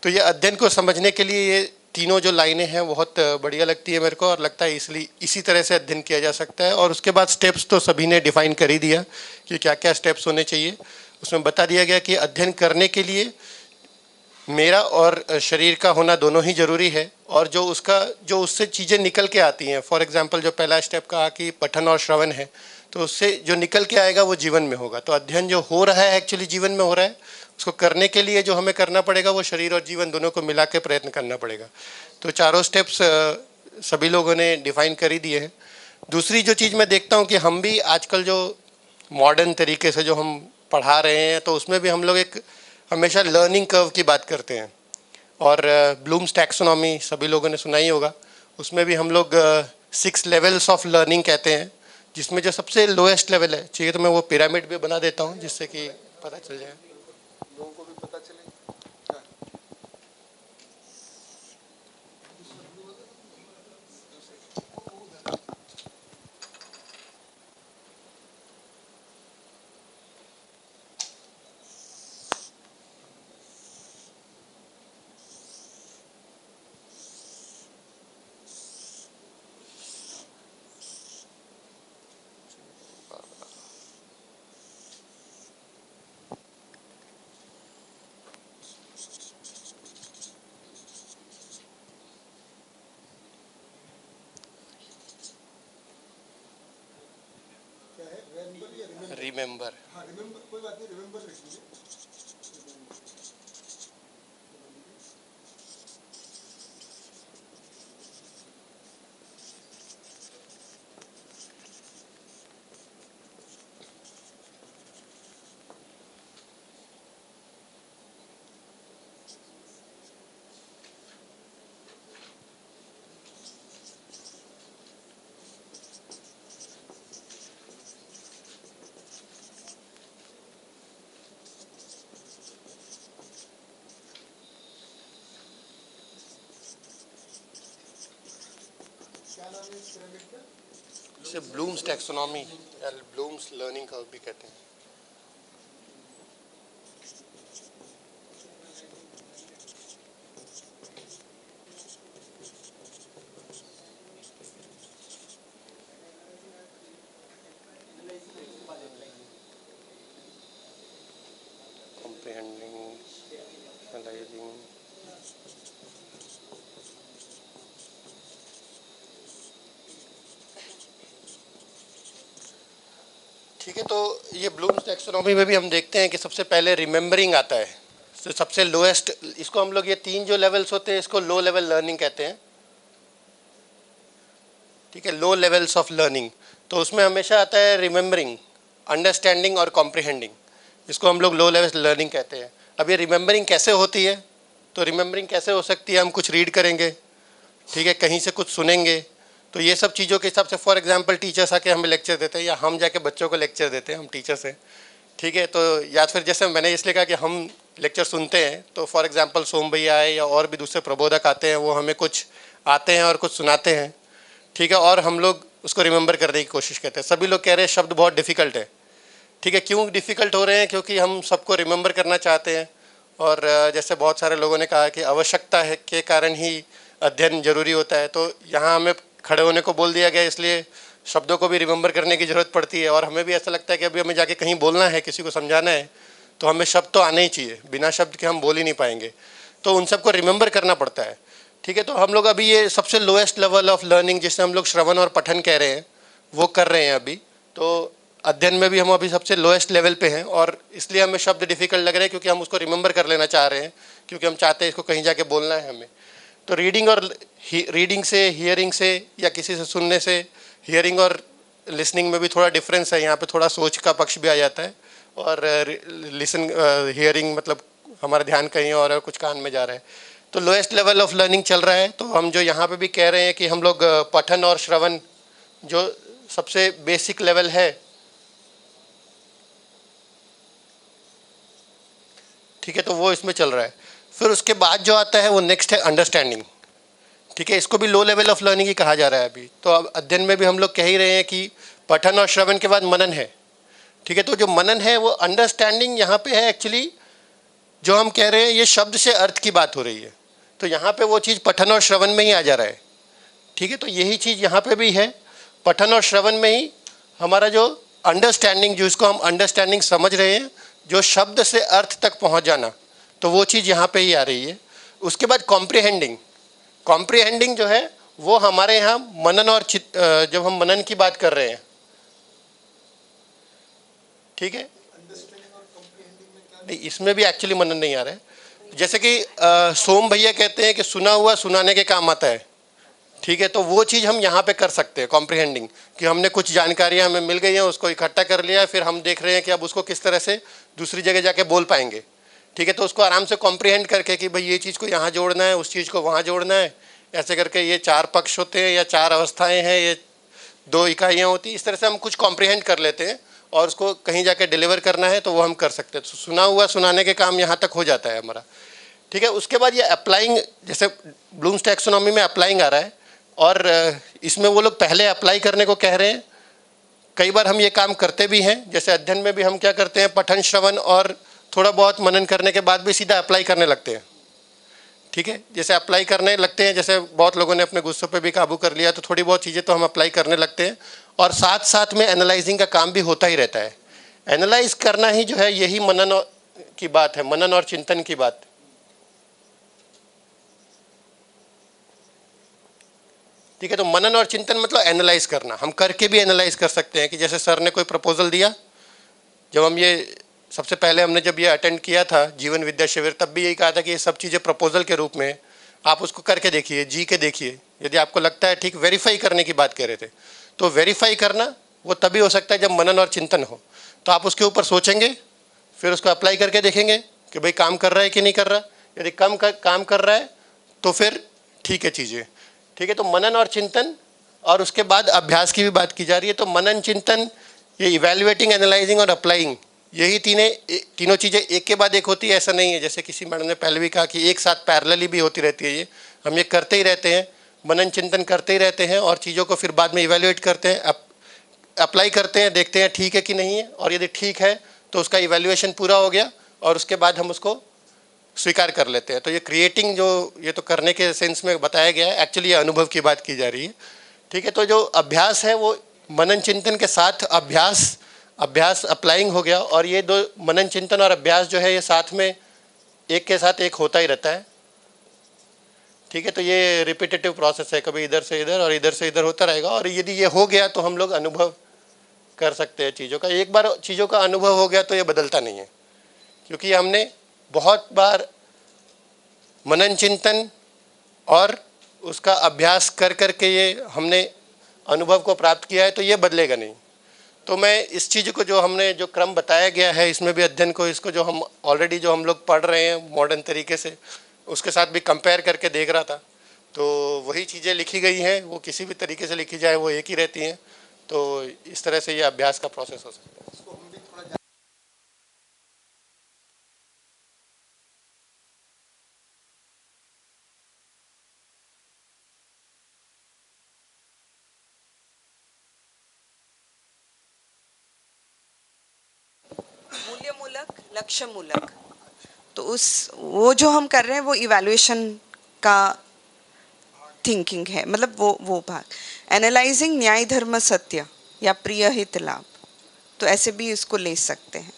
तो ये अध्ययन को समझने के लिए ये तीनों जो लाइनें हैं बहुत बढ़िया लगती है मेरे को, और लगता है इसलिए इसी तरह से अध्ययन किया जा सकता है। और उसके बाद स्टेप्स तो सभी ने डिफाइन कर ही दिया कि क्या क्या स्टेप्स होने चाहिए। उसमें बता दिया गया कि अध्ययन करने के लिए मेरा और शरीर का होना दोनों ही जरूरी है, और जो उससे चीज़ें निकल के आती हैं, फॉर एग्जांपल जो पहला स्टेप कहा कि पठन और श्रवण है, तो उससे जो निकल के आएगा वो जीवन में होगा। तो अध्ययन जो हो रहा है एक्चुअली जीवन में हो रहा है, उसको करने के लिए जो हमें करना पड़ेगा वो शरीर और जीवन दोनों को मिला के प्रयत्न करना पड़ेगा। तो चारों स्टेप्स सभी लोगों ने डिफाइन कर ही दिए हैं। दूसरी जो चीज़ मैं देखता हूँ कि हम भी आजकल जो मॉडर्न तरीके से जो हम पढ़ा रहे हैं, तो उसमें भी हम लोग एक हमेशा लर्निंग कर्व की बात करते हैं, और ब्लूम्स टैक्सोनॉमी सभी लोगों ने सुना ही होगा, उसमें भी हम लोग 6 लेवल्स ऑफ लर्निंग कहते हैं, जिसमें जो सबसे लोएस्ट लेवल है, चाहिए तो मैं वो पिरामिड भी बना देता हूँ जिससे कि पता चल जाए लोगों को भी पता चले। रिमेंबर, कोई बात नहीं, रिमेंबर लिख लीजिए। इसे ब्लूम्स टैक्सोनॉमी या ब्लूम्स लर्निंग कर्व भी कहते हैं। Comprehending, analyzing, ठीक है। तो ये ब्लूम्स टैक्सोनॉमी में भी हम देखते हैं कि सबसे पहले रिमेंबरिंग आता है, तो सबसे लोएस्ट, इसको हम लोग ये 3 जो लेवल्स होते हैं इसको लो लेवल लर्निंग कहते हैं, ठीक है, लो लेवल्स ऑफ लर्निंग। तो उसमें हमेशा आता है रिमेंबरिंग, अंडरस्टैंडिंग और कॉम्प्रिहेंडिंग, इसको हम लोग लो लेवल लर्निंग कहते हैं। अब ये रिमेंबरिंग कैसे होती है, तो रिमेंबरिंग कैसे हो सकती है, हम कुछ रीड करेंगे, ठीक है, कहीं से कुछ सुनेंगे, तो ये सब चीज़ों के हिसाब से, फॉर एग्जांपल टीचर्स आके हमें लेक्चर देते हैं या हम जाके बच्चों को लेक्चर देते हैं, हम टीचर्स हैं, ठीक है। तो या फिर जैसे मैंने इसलिए कहा कि हम लेक्चर सुनते हैं, तो फॉर एग्जांपल सोम भैया आए या और भी दूसरे प्रबोधक आते हैं, वो हमें कुछ आते हैं और कुछ सुनाते हैं, ठीक है, और हम लोग उसको रिमेंबर करने की कोशिश करते हैं। सभी लोग कह रहे हैं शब्द बहुत डिफ़िकल्ट है, ठीक है, क्यों डिफ़िकल्ट हो रहे हैं, क्योंकि हम सबको रिमेंबर करना चाहते हैं, और जैसे बहुत सारे लोगों ने कहा कि आवश्यकता है के कारण ही अध्ययन जरूरी होता है, तो यहाँ हमें खड़े होने को बोल दिया गया, इसलिए शब्दों को भी रिमेंबर करने की ज़रूरत पड़ती है। और हमें भी ऐसा लगता है कि अभी हमें जाके कहीं बोलना है, किसी को समझाना है, तो हमें शब्द तो आने ही चाहिए, बिना शब्द के हम बोल ही नहीं पाएंगे, तो उन सबको रिमेंबर करना पड़ता है, ठीक है। तो हम लोग अभी ये सबसे लोएस्ट लेवल ऑफ लर्निंग जिसे हम लोग श्रवण और पठन कह रहे हैं वो कर रहे हैं अभी। तो अध्ययन में भी हम अभी सबसे लोएस्ट लेवल पे हैं, और इसलिए हमें शब्द डिफ़िकल्ट लग रहे हैं क्योंकि हम उसको रिमेंबर कर लेना चाह रहे हैं, क्योंकि हम चाहते हैं इसको कहीं जाके बोलना है हमें। तो रीडिंग से, हियरिंग से या किसी से सुनने से, हियरिंग और लिसनिंग में भी थोड़ा डिफरेंस है, यहाँ पे थोड़ा सोच का पक्ष भी आ जाता है, और हियरिंग मतलब हमारा ध्यान कहीं और कुछ कान में जा रहा है। तो लोएस्ट लेवल ऑफ लर्निंग चल रहा है। तो हम जो यहाँ पे भी कह रहे हैं कि हम लोग पठन और श्रवण जो सबसे बेसिक लेवल है, ठीक है, तो वो इसमें चल रहा है। फिर उसके बाद जो आता है वो नेक्स्ट है अंडरस्टैंडिंग, ठीक है, इसको भी लो लेवल ऑफ लर्निंग ही कहा जा रहा है अभी। तो अब अध्ययन में भी हम लोग कह ही रहे हैं कि पठन और श्रवण के बाद मनन है, ठीक है। तो जो मनन है वो अंडरस्टैंडिंग यहाँ पे है एक्चुअली, जो हम कह रहे हैं ये शब्द से अर्थ की बात हो रही है, तो यहाँ पे वो चीज़ पठन और श्रवण में ही आ जा रहा है, ठीक है। तो यही चीज़ यहाँ पे भी है, पठन और श्रवण में ही हमारा जो अंडरस्टैंडिंग, जो इसको हम अंडरस्टैंडिंग समझ रहे हैं, जो शब्द से अर्थ तक पहुंच जाना, तो वो चीज़ यहाँ पे ही आ रही है। उसके बाद कॉम्प्रिहेंडिंग, कॉम्प्रिहेंडिंग जो है वो हमारे यहाँ मनन और जब हम मनन की बात कर रहे हैं, ठीक है, नहीं इसमें भी एक्चुअली मनन नहीं आ रहा है। जैसे कि सोम भैया कहते हैं कि सुना हुआ सुनाने के काम आता है, ठीक है, तो वो चीज़ हम यहाँ पे कर सकते हैं कॉम्प्रिहेंडिंग, कि हमने कुछ जानकारियाँ हमें मिल गई हैं, उसको इकट्ठा कर लिया, फिर हम देख रहे हैं कि अब उसको किस तरह से दूसरी जगह जाके बोल पाएंगे, ठीक है, तो उसको आराम से कॉम्प्रिहेंड करके कि भाई ये चीज़ को यहाँ जोड़ना है, उस चीज़ को वहाँ जोड़ना है, ऐसे करके ये 4 पक्ष होते हैं या 4 अवस्थाएँ हैं, ये 2 इकाइयाँ होती हैं, इस तरह से हम कुछ कॉम्प्रिहेंड कर लेते हैं और उसको कहीं जाके डिलीवर करना है तो वो हम कर सकते हैं। तो सुना हुआ सुनाने के काम यहाँ तक हो जाता है हमारा, ठीक है। उसके बाद ये अप्लाइंग, जैसे ब्लूम्स टैक्सोनॉमी में अप्लाइंग आ रहा है और इसमें वो लोग पहले अप्लाई करने को कह रहे हैं। कई बार हम ये काम करते भी हैं, जैसे अध्ययन में भी हम क्या करते हैं, पठन श्रवण और थोड़ा बहुत मनन करने के बाद भी सीधा अप्लाई करने लगते हैं, ठीक है। जैसे अप्लाई करने लगते हैं, जैसे बहुत लोगों ने अपने गुस्सों पे भी काबू कर लिया, तो थोड़ी बहुत चीज़ें तो हम अप्लाई करने लगते हैं और साथ साथ में एनालाइजिंग का काम भी होता ही रहता है। एनालाइज करना ही जो है यही मनन की बात है, मनन और चिंतन की बात। ठीक है, तो मनन और चिंतन मतलब एनालाइज करना, हम करके भी एनालाइज कर सकते हैं। कि जैसे सर ने कोई प्रपोजल दिया, जब हम ये सबसे पहले हमने जब ये अटेंड किया था जीवन विद्या शिविर, तब भी यही कहा था कि ये सब चीज़ें प्रपोजल के रूप में आप उसको करके देखिए, जी के देखिए, यदि आपको लगता है ठीक। वेरीफाई करने की बात कह रहे थे, तो वेरीफाई करना वो तभी हो सकता है जब मनन और चिंतन हो। तो आप उसके ऊपर सोचेंगे, फिर उसको अप्लाई करके देखेंगे कि भाई काम कर रहा है कि नहीं कर रहा। यदि काम कर रहा है तो फिर ठीक है चीज़ें, ठीक है। तो मनन और चिंतन, और उसके बाद अभ्यास की भी बात की जा रही है। तो मनन, चिंतन, ये इवैल्यूएटिंग, एनालाइजिंग और अप्लाइंग, यही तीनों चीज़ें एक के बाद एक होती है, ऐसा नहीं है। जैसे किसी मैडम ने पहले भी कहा कि एक साथ पैरेलली भी होती रहती है। ये हम ये करते ही रहते हैं, मनन चिंतन करते ही रहते हैं और चीज़ों को फिर बाद में इवैल्यूएट करते हैं, अप्लाई करते हैं, देखते हैं ठीक है कि नहीं है, और यदि ठीक है तो उसका इवैल्यूएशन पूरा हो गया और उसके बाद हम उसको स्वीकार कर लेते हैं। तो ये क्रिएटिंग, जो ये तो करने के सेंस में बताया गया है, एक्चुअली ये अनुभव की बात की जा रही है, ठीक है। तो जो अभ्यास है वो मनन चिंतन के साथ अभ्यास अप्लाइंग हो गया, और ये दो मनन चिंतन और अभ्यास जो है ये साथ में एक के साथ एक होता ही रहता है, ठीक है। तो ये रिपीटेटिव प्रोसेस है, कभी इधर से इधर और इधर से इधर होता रहेगा। और यदि ये हो गया तो हम लोग अनुभव कर सकते हैं चीज़ों का। एक बार चीज़ों का अनुभव हो गया तो ये बदलता नहीं है, क्योंकि हमने बहुत बार मनन चिंतन और उसका अभ्यास कर करके ये हमने अनुभव को प्राप्त किया है, तो ये बदलेगा नहीं। तो मैं इस चीज़ को, जो हमने जो क्रम बताया गया है इसमें भी अध्ययन को, इसको जो हम ऑलरेडी जो हम लोग पढ़ रहे हैं मॉडर्न तरीके से, उसके साथ भी कंपेयर करके देख रहा था। तो वही चीज़ें लिखी गई हैं, वो किसी भी तरीके से लिखी जाए वो एक ही रहती हैं। तो इस तरह से ये अभ्यास का प्रोसेस हो सकता है। मूल्यमूलक, लक्ष्यमूलक, तो वो जो हम कर रहे हैं वो इवैल्यूएशन का थिंकिंग है, मतलब वो भाग। एनालाइजिंग न्याय धर्म सत्य या प्रिय हित लाभ, तो ऐसे भी इसको ले सकते हैं।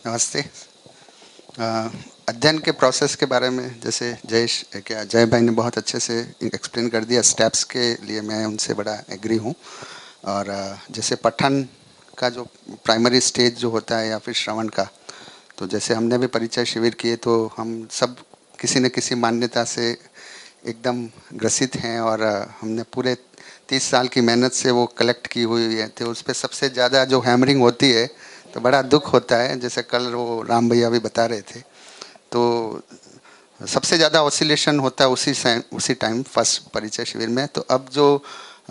नमस्ते। अध्ययन के प्रोसेस के बारे में जैसे जय भाई ने बहुत अच्छे से एक्सप्लेन कर दिया, स्टेप्स के लिए मैं उनसे बड़ा एग्री हूँ। और जैसे पठन का जो प्राइमरी स्टेज जो होता है या फिर श्रवण का, तो जैसे हमने भी परिचय शिविर किए तो हम सब किसी न किसी मान्यता से एकदम ग्रसित हैं, और हमने पूरे 30 साल की मेहनत से वो कलेक्ट की हुई है। तो उस पर सबसे ज़्यादा जो हैमरिंग होती है तो बड़ा दुख होता है। जैसे कल वो राम भैया भी बता रहे थे, तो सबसे ज़्यादा ऑसिलेशन होता है उसी टाइम फर्स्ट परिचय शिविर में। तो अब जो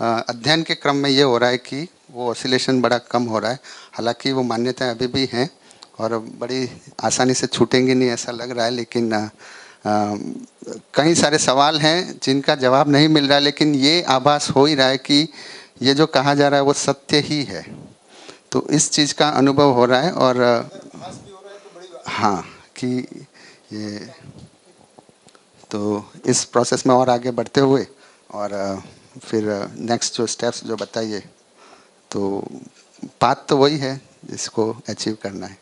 अध्ययन के क्रम में ये हो रहा है कि वो ऑसिलेशन बड़ा कम हो रहा है। हालांकि वो मान्यताएं अभी भी हैं और बड़ी आसानी से छूटेंगी नहीं ऐसा लग रहा है, लेकिन कई सारे सवाल हैं जिनका जवाब नहीं मिल रहा है, लेकिन ये आभास हो ही रहा है कि ये जो कहा जा रहा है वो सत्य ही है। तो इस चीज़ का अनुभव हो रहा है। और हाँ कि ये तो इस प्रोसेस में और आगे बढ़ते हुए और फिर नेक्स्ट जो स्टेप्स जो बताइए, तो बात तो वही है जिसको अचीव करना है।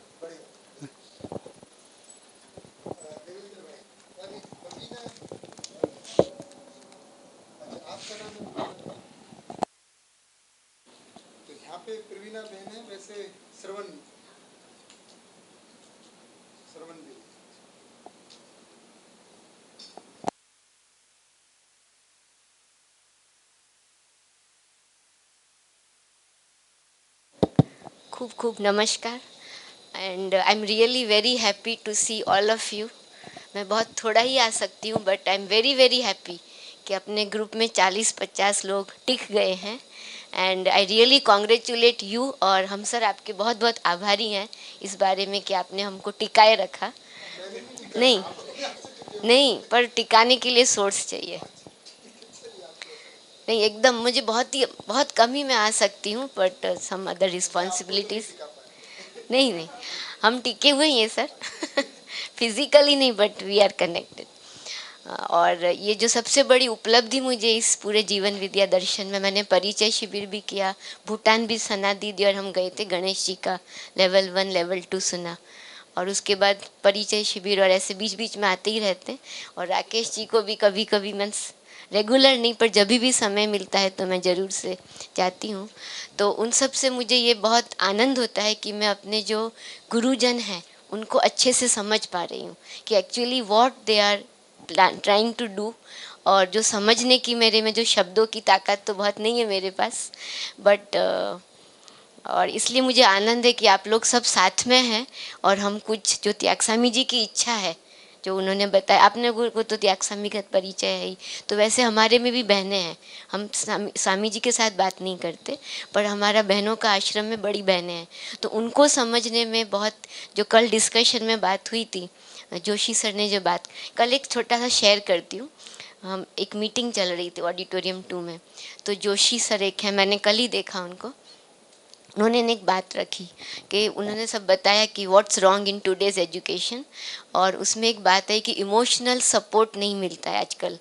तो यहाँ पे प्रवीणा बहन है, वैसे श्रवण भी। खूब खूब नमस्कार and I am really very happy to see all of you. मैं बहुत थोड़ा ही आ सकती हूँ but I am very very happy कि अपने ग्रुप में 40-50 लोग टिक गए हैं and I really congratulate you. और हम सर आपके बहुत बहुत आभारी हैं इस बारे में कि आपने हमको टिकाए रखा। नहीं नहीं, पर टिकाने के लिए सोर्स चाहिए। नहीं एकदम, मुझे बहुत कम ही मैं आ सकती हूँ बट सम अदर रिस्पॉन्सिबिलिटीज़। नहीं नहीं, हम टिके हुए हैं सर फिजिकली नहीं बट वी आर कनेक्टेड। और ये जो सबसे बड़ी उपलब्धि मुझे इस पूरे जीवन विद्या दर्शन में, मैंने परिचय शिविर भी किया, भूटान भी सना दी और हम गए थे, गणेश जी का लेवल 1 लेवल 2 सुना और उसके बाद परिचय शिविर और ऐसे बीच बीच में आते ही रहते हैं। और राकेश जी को भी कभी कभी मीन्स रेगुलर नहीं पर जब भी समय मिलता है तो मैं ज़रूर से जाती हूँ। तो उन सब से मुझे ये बहुत आनंद होता है कि मैं अपने जो गुरुजन हैं उनको अच्छे से समझ पा रही हूँ कि actually what they are trying to do. और जो समझने की मेरे में जो शब्दों की ताकत तो बहुत नहीं है मेरे पास बट और इसलिए मुझे आनंद है कि आप लोग सब साथ में हैं। और हम कुछ जो त्याग स्वामी जी की इच्छा है जो उन्होंने बताया, आपने को तो त्याग स्वामी का परिचय है ही, तो वैसे हमारे में भी बहनें हैं। हम स्वामी जी के साथ बात नहीं करते पर हमारा बहनों का आश्रम में बड़ी बहनें हैं, तो उनको समझने में बहुत, जो कल डिस्कशन में बात हुई थी जोशी सर ने जो बात, कल एक छोटा सा शेयर करती हूँ। हम एक मीटिंग चल रही थी ऑडिटोरियम 2 में, तो जोशी सर एक है, मैंने कल ही देखा उनको, उन्होंने एक बात रखी कि उन्होंने सब बताया कि what's wrong in today's education. और उसमें एक बात है कि इमोशनल सपोर्ट नहीं मिलता है आजकल।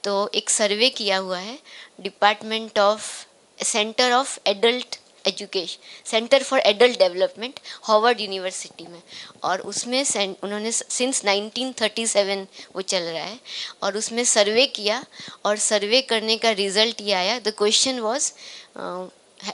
तो एक सर्वे किया हुआ है department of centre of adult education, centre for adult development, Harvard university में, और उसमें उन्होंने सिंस 1937 वो चल रहा है और उसमें सर्वे किया और सर्वे करने का रिजल्ट ये आया। The question was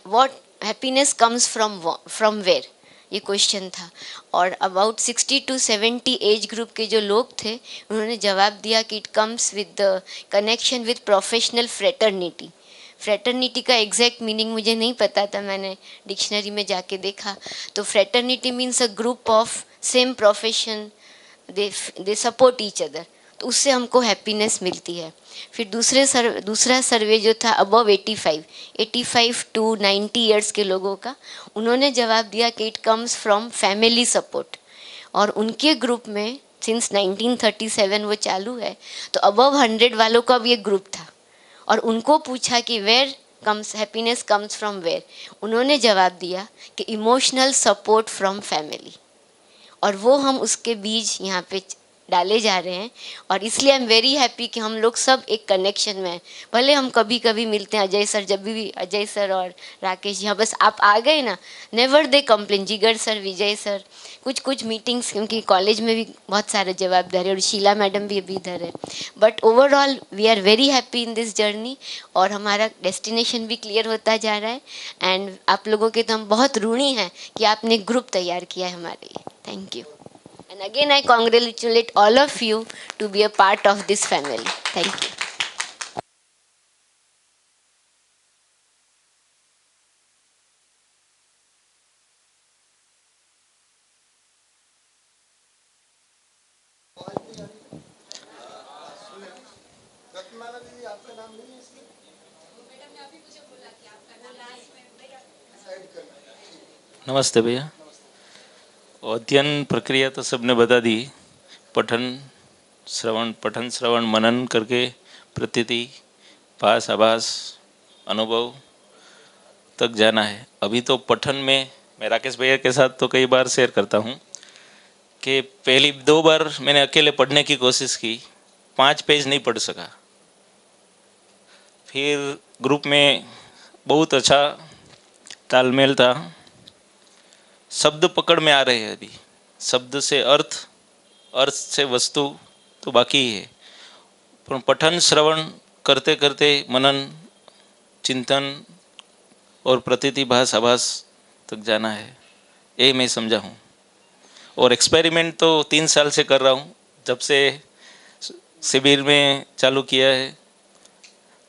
what happiness comes from where, ये क्वेश्चन था। और अबाउट 60 to 70 एज ग्रुप के जो लोग थे उन्होंने जवाब दिया कि it comes with the connection with professional fraternity. Fraternity का एग्जैक्ट मीनिंग मुझे नहीं पता था, मैंने डिक्शनरी में जाके देखा तो fraternity means a group of same profession, they support each other, तो उससे हमको हैप्पीनेस मिलती है। फिर दूसरा सर्वे जो था अबव 85 to 90 ईयर्स के लोगों का, उन्होंने जवाब दिया कि it comes from family support. और उनके ग्रुप में सिंस 1937 वो चालू है, तो अबव 100 वालों का भी एक ग्रुप था और उनको पूछा कि where comes happiness comes from where, उन्होंने जवाब दिया कि इमोशनल सपोर्ट फ्रॉम फैमिली। और वो हम उसके बीज यहाँ पे डाले जा रहे हैं और इसलिए आई एम वेरी हैप्पी कि हम लोग सब एक कनेक्शन में हैं। भले हम कभी कभी मिलते हैं, अजय सर जब भी, अजय सर और राकेश जी, हाँ बस आप आ गए ना, नेवर दे कंप्लेन, जिगर सर, विजय सर, कुछ मीटिंग्स क्योंकि कॉलेज में भी बहुत सारे जवाबदारी, और शीला मैडम भी अभी इधर है, but overall we are very happy in this journey और हमारा डेस्टिनेशन भी क्लियर होता जा रहा है। एंड आप लोगों के तो हम बहुत ऋणी हैं कि आपने ग्रुप तैयार किया है हमारे लिए। Thank you. And again, I congratulate all of you to be a part of this family. Thank you. नमस्ते भैया। अध्ययन प्रक्रिया तो सबने बता दी, पठन श्रवण मनन करके प्रतीति, आभास, अनुभव तक जाना है। अभी तो पठन में मैं राकेश भैया के साथ तो कई बार शेयर करता हूँ कि पहली 2 बार मैंने अकेले पढ़ने की कोशिश की, 5 पेज नहीं पढ़ सका। फिर ग्रुप में बहुत अच्छा तालमेल था, शब्द पकड़ में आ रहे हैं अभी, शब्द से अर्थ, अर्थ से वस्तु तो बाकी ही है, पर पठन श्रवण करते करते मनन चिंतन और प्रतीति भास आभास तक जाना है, ये मैं समझा हूँ। और एक्सपेरिमेंट तो 3 साल से कर रहा हूँ, जब से शिविर में चालू किया है।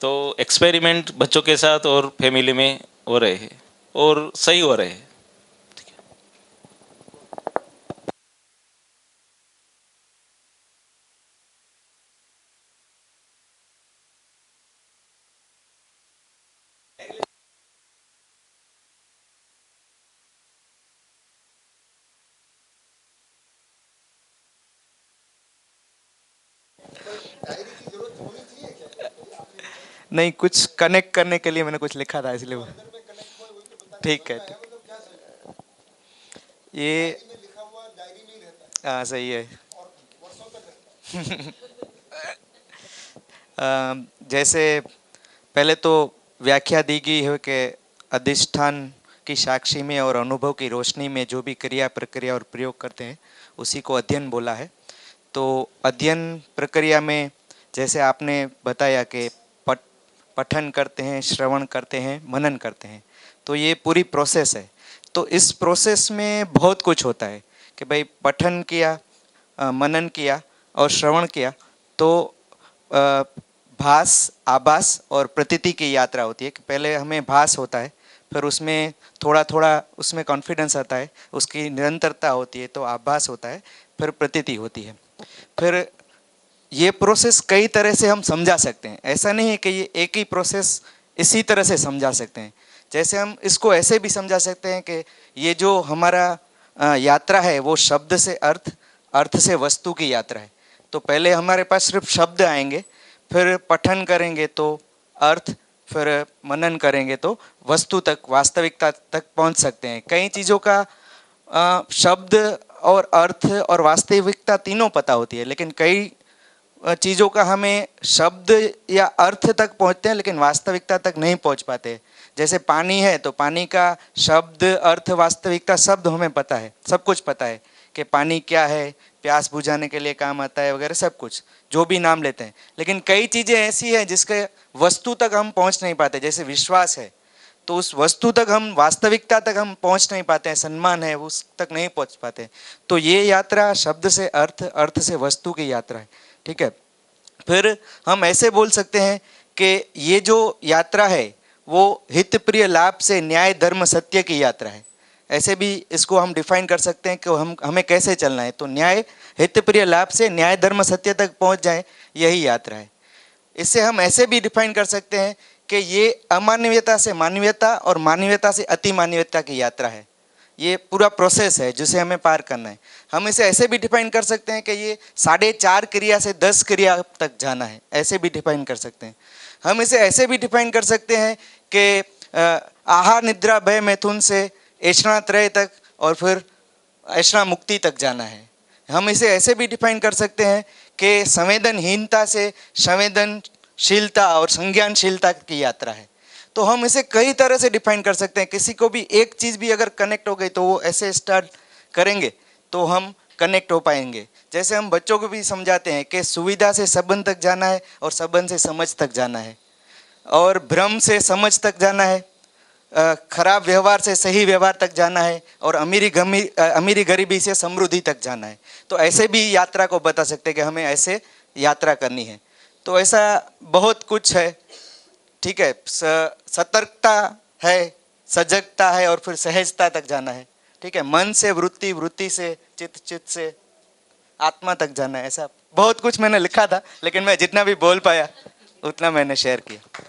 तो एक्सपेरिमेंट बच्चों के साथ और फैमिली में हो रहे हैं और सही हो रहे हैं। नहीं, कुछ कनेक्ट करने के लिए मैंने कुछ लिखा था इसलिए वो ठीक है। ये हाँ सही है। जैसे पहले तो व्याख्या दी गई है कि अधिष्ठान की साक्षी में और अनुभव की रोशनी में जो भी क्रिया प्रक्रिया और प्रयोग करते हैं उसी को अध्ययन बोला है। तो अध्ययन प्रक्रिया में जैसे आपने बताया कि पठन करते हैं, श्रवण करते हैं, मनन करते हैं, तो ये पूरी प्रोसेस है। तो इस प्रोसेस में बहुत कुछ होता है कि भाई पठन किया, मनन किया और श्रवण किया तो भास, आभास और प्रतीति की यात्रा होती है कि पहले हमें भास होता है, फिर उसमें थोड़ा थोड़ा उसमें कॉन्फिडेंस आता है, उसकी निरंतरता होती है, तो आभास होता है, फिर प्रतीति होती है। फिर ये प्रोसेस कई तरह से हम समझा सकते हैं, ऐसा नहीं है कि ये एक ही प्रोसेस इसी तरह से समझा सकते हैं। जैसे हम इसको ऐसे भी समझा सकते हैं कि ये जो हमारा यात्रा है वो शब्द से अर्थ, अर्थ से वस्तु की यात्रा है। तो पहले हमारे पास सिर्फ शब्द आएंगे, फिर पठन करेंगे तो अर्थ, फिर मनन करेंगे तो वस्तु तक, वास्तविकता तक पहुंच सकते हैं। कई चीज़ों का शब्द और अर्थ और वास्तविकता तीनों पता होती है, लेकिन कई चीज़ों का हमें शब्द या अर्थ तक पहुंचते हैं लेकिन वास्तविकता तक नहीं पहुंच पाते। जैसे पानी है तो पानी का शब्द, अर्थ, वास्तविकता शब्द हमें पता है, सब कुछ पता है कि पानी क्या है, प्यास बुझाने के लिए काम आता है वगैरह सब कुछ, जो भी नाम लेते हैं। लेकिन कई चीज़ें ऐसी हैं जिसके वस्तु तक हम पहुंच नहीं पाते। जैसे विश्वास है तो उस वस्तु तक हम, वास्तविकता तक हम पहुंच नहीं पाते हैं। सम्मान है उस तक नहीं पहुंच पाते। तो ये यात्रा शब्द से अर्थ, अर्थ से वस्तु की यात्रा है, ठीक है। फिर हम ऐसे बोल सकते हैं कि ये जो यात्रा है वो हित प्रिय लाभ से न्याय धर्म सत्य की यात्रा है। ऐसे भी इसको हम डिफाइन कर सकते हैं कि हमें कैसे चलना है। तो न्याय, हित प्रिय लाभ से न्याय धर्म सत्य तक पहुंच जाए, यही यात्रा है। इससे हम ऐसे भी डिफाइन कर सकते हैं कि ये अमानवीयता से मानवीयता और मानवीयता से अति मानवीयता की यात्रा है। ये पूरा प्रोसेस है जिसे हमें पार करना है। हम इसे ऐसे भी डिफाइन कर सकते हैं कि ये 4.5 क्रिया से 10 क्रिया तक जाना है, ऐसे भी डिफाइन कर सकते हैं। हम इसे ऐसे भी डिफाइन कर सकते हैं कि आहार निद्रा भय मैथुन से ऐष्णा त्रय तक और फिर ऐष्णा मुक्ति तक जाना है। हम इसे ऐसे भी डिफाइन कर सकते हैं कि संवेदनहीनता से संवेदनशीलता और संज्ञानशीलता की यात्रा है। तो हम इसे कई तरह से डिफाइन कर सकते हैं। किसी को भी एक चीज़ भी अगर कनेक्ट हो गई तो वो ऐसे स्टार्ट करेंगे तो हम कनेक्ट हो पाएंगे। जैसे हम बच्चों को भी समझाते हैं कि सुविधा से संबंध तक जाना है और संबंध से समझ तक जाना है, और भ्रम से समझ तक जाना है, खराब व्यवहार से सही व्यवहार तक जाना है, और अमीरी गरीबी से समृद्धि तक जाना है। तो ऐसे भी यात्रा को बता सकते हैं कि हमें ऐसे यात्रा करनी है। तो ऐसा बहुत कुछ है, ठीक है। सतर्कता है, सजगता है और फिर सहजता तक जाना है, ठीक है। मन से वृत्ति, वृत्ति से चित्त, चित्त से आत्मा तक जाना है। ऐसा बहुत कुछ मैंने लिखा था, लेकिन मैं जितना भी बोल पाया उतना मैंने शेयर किया।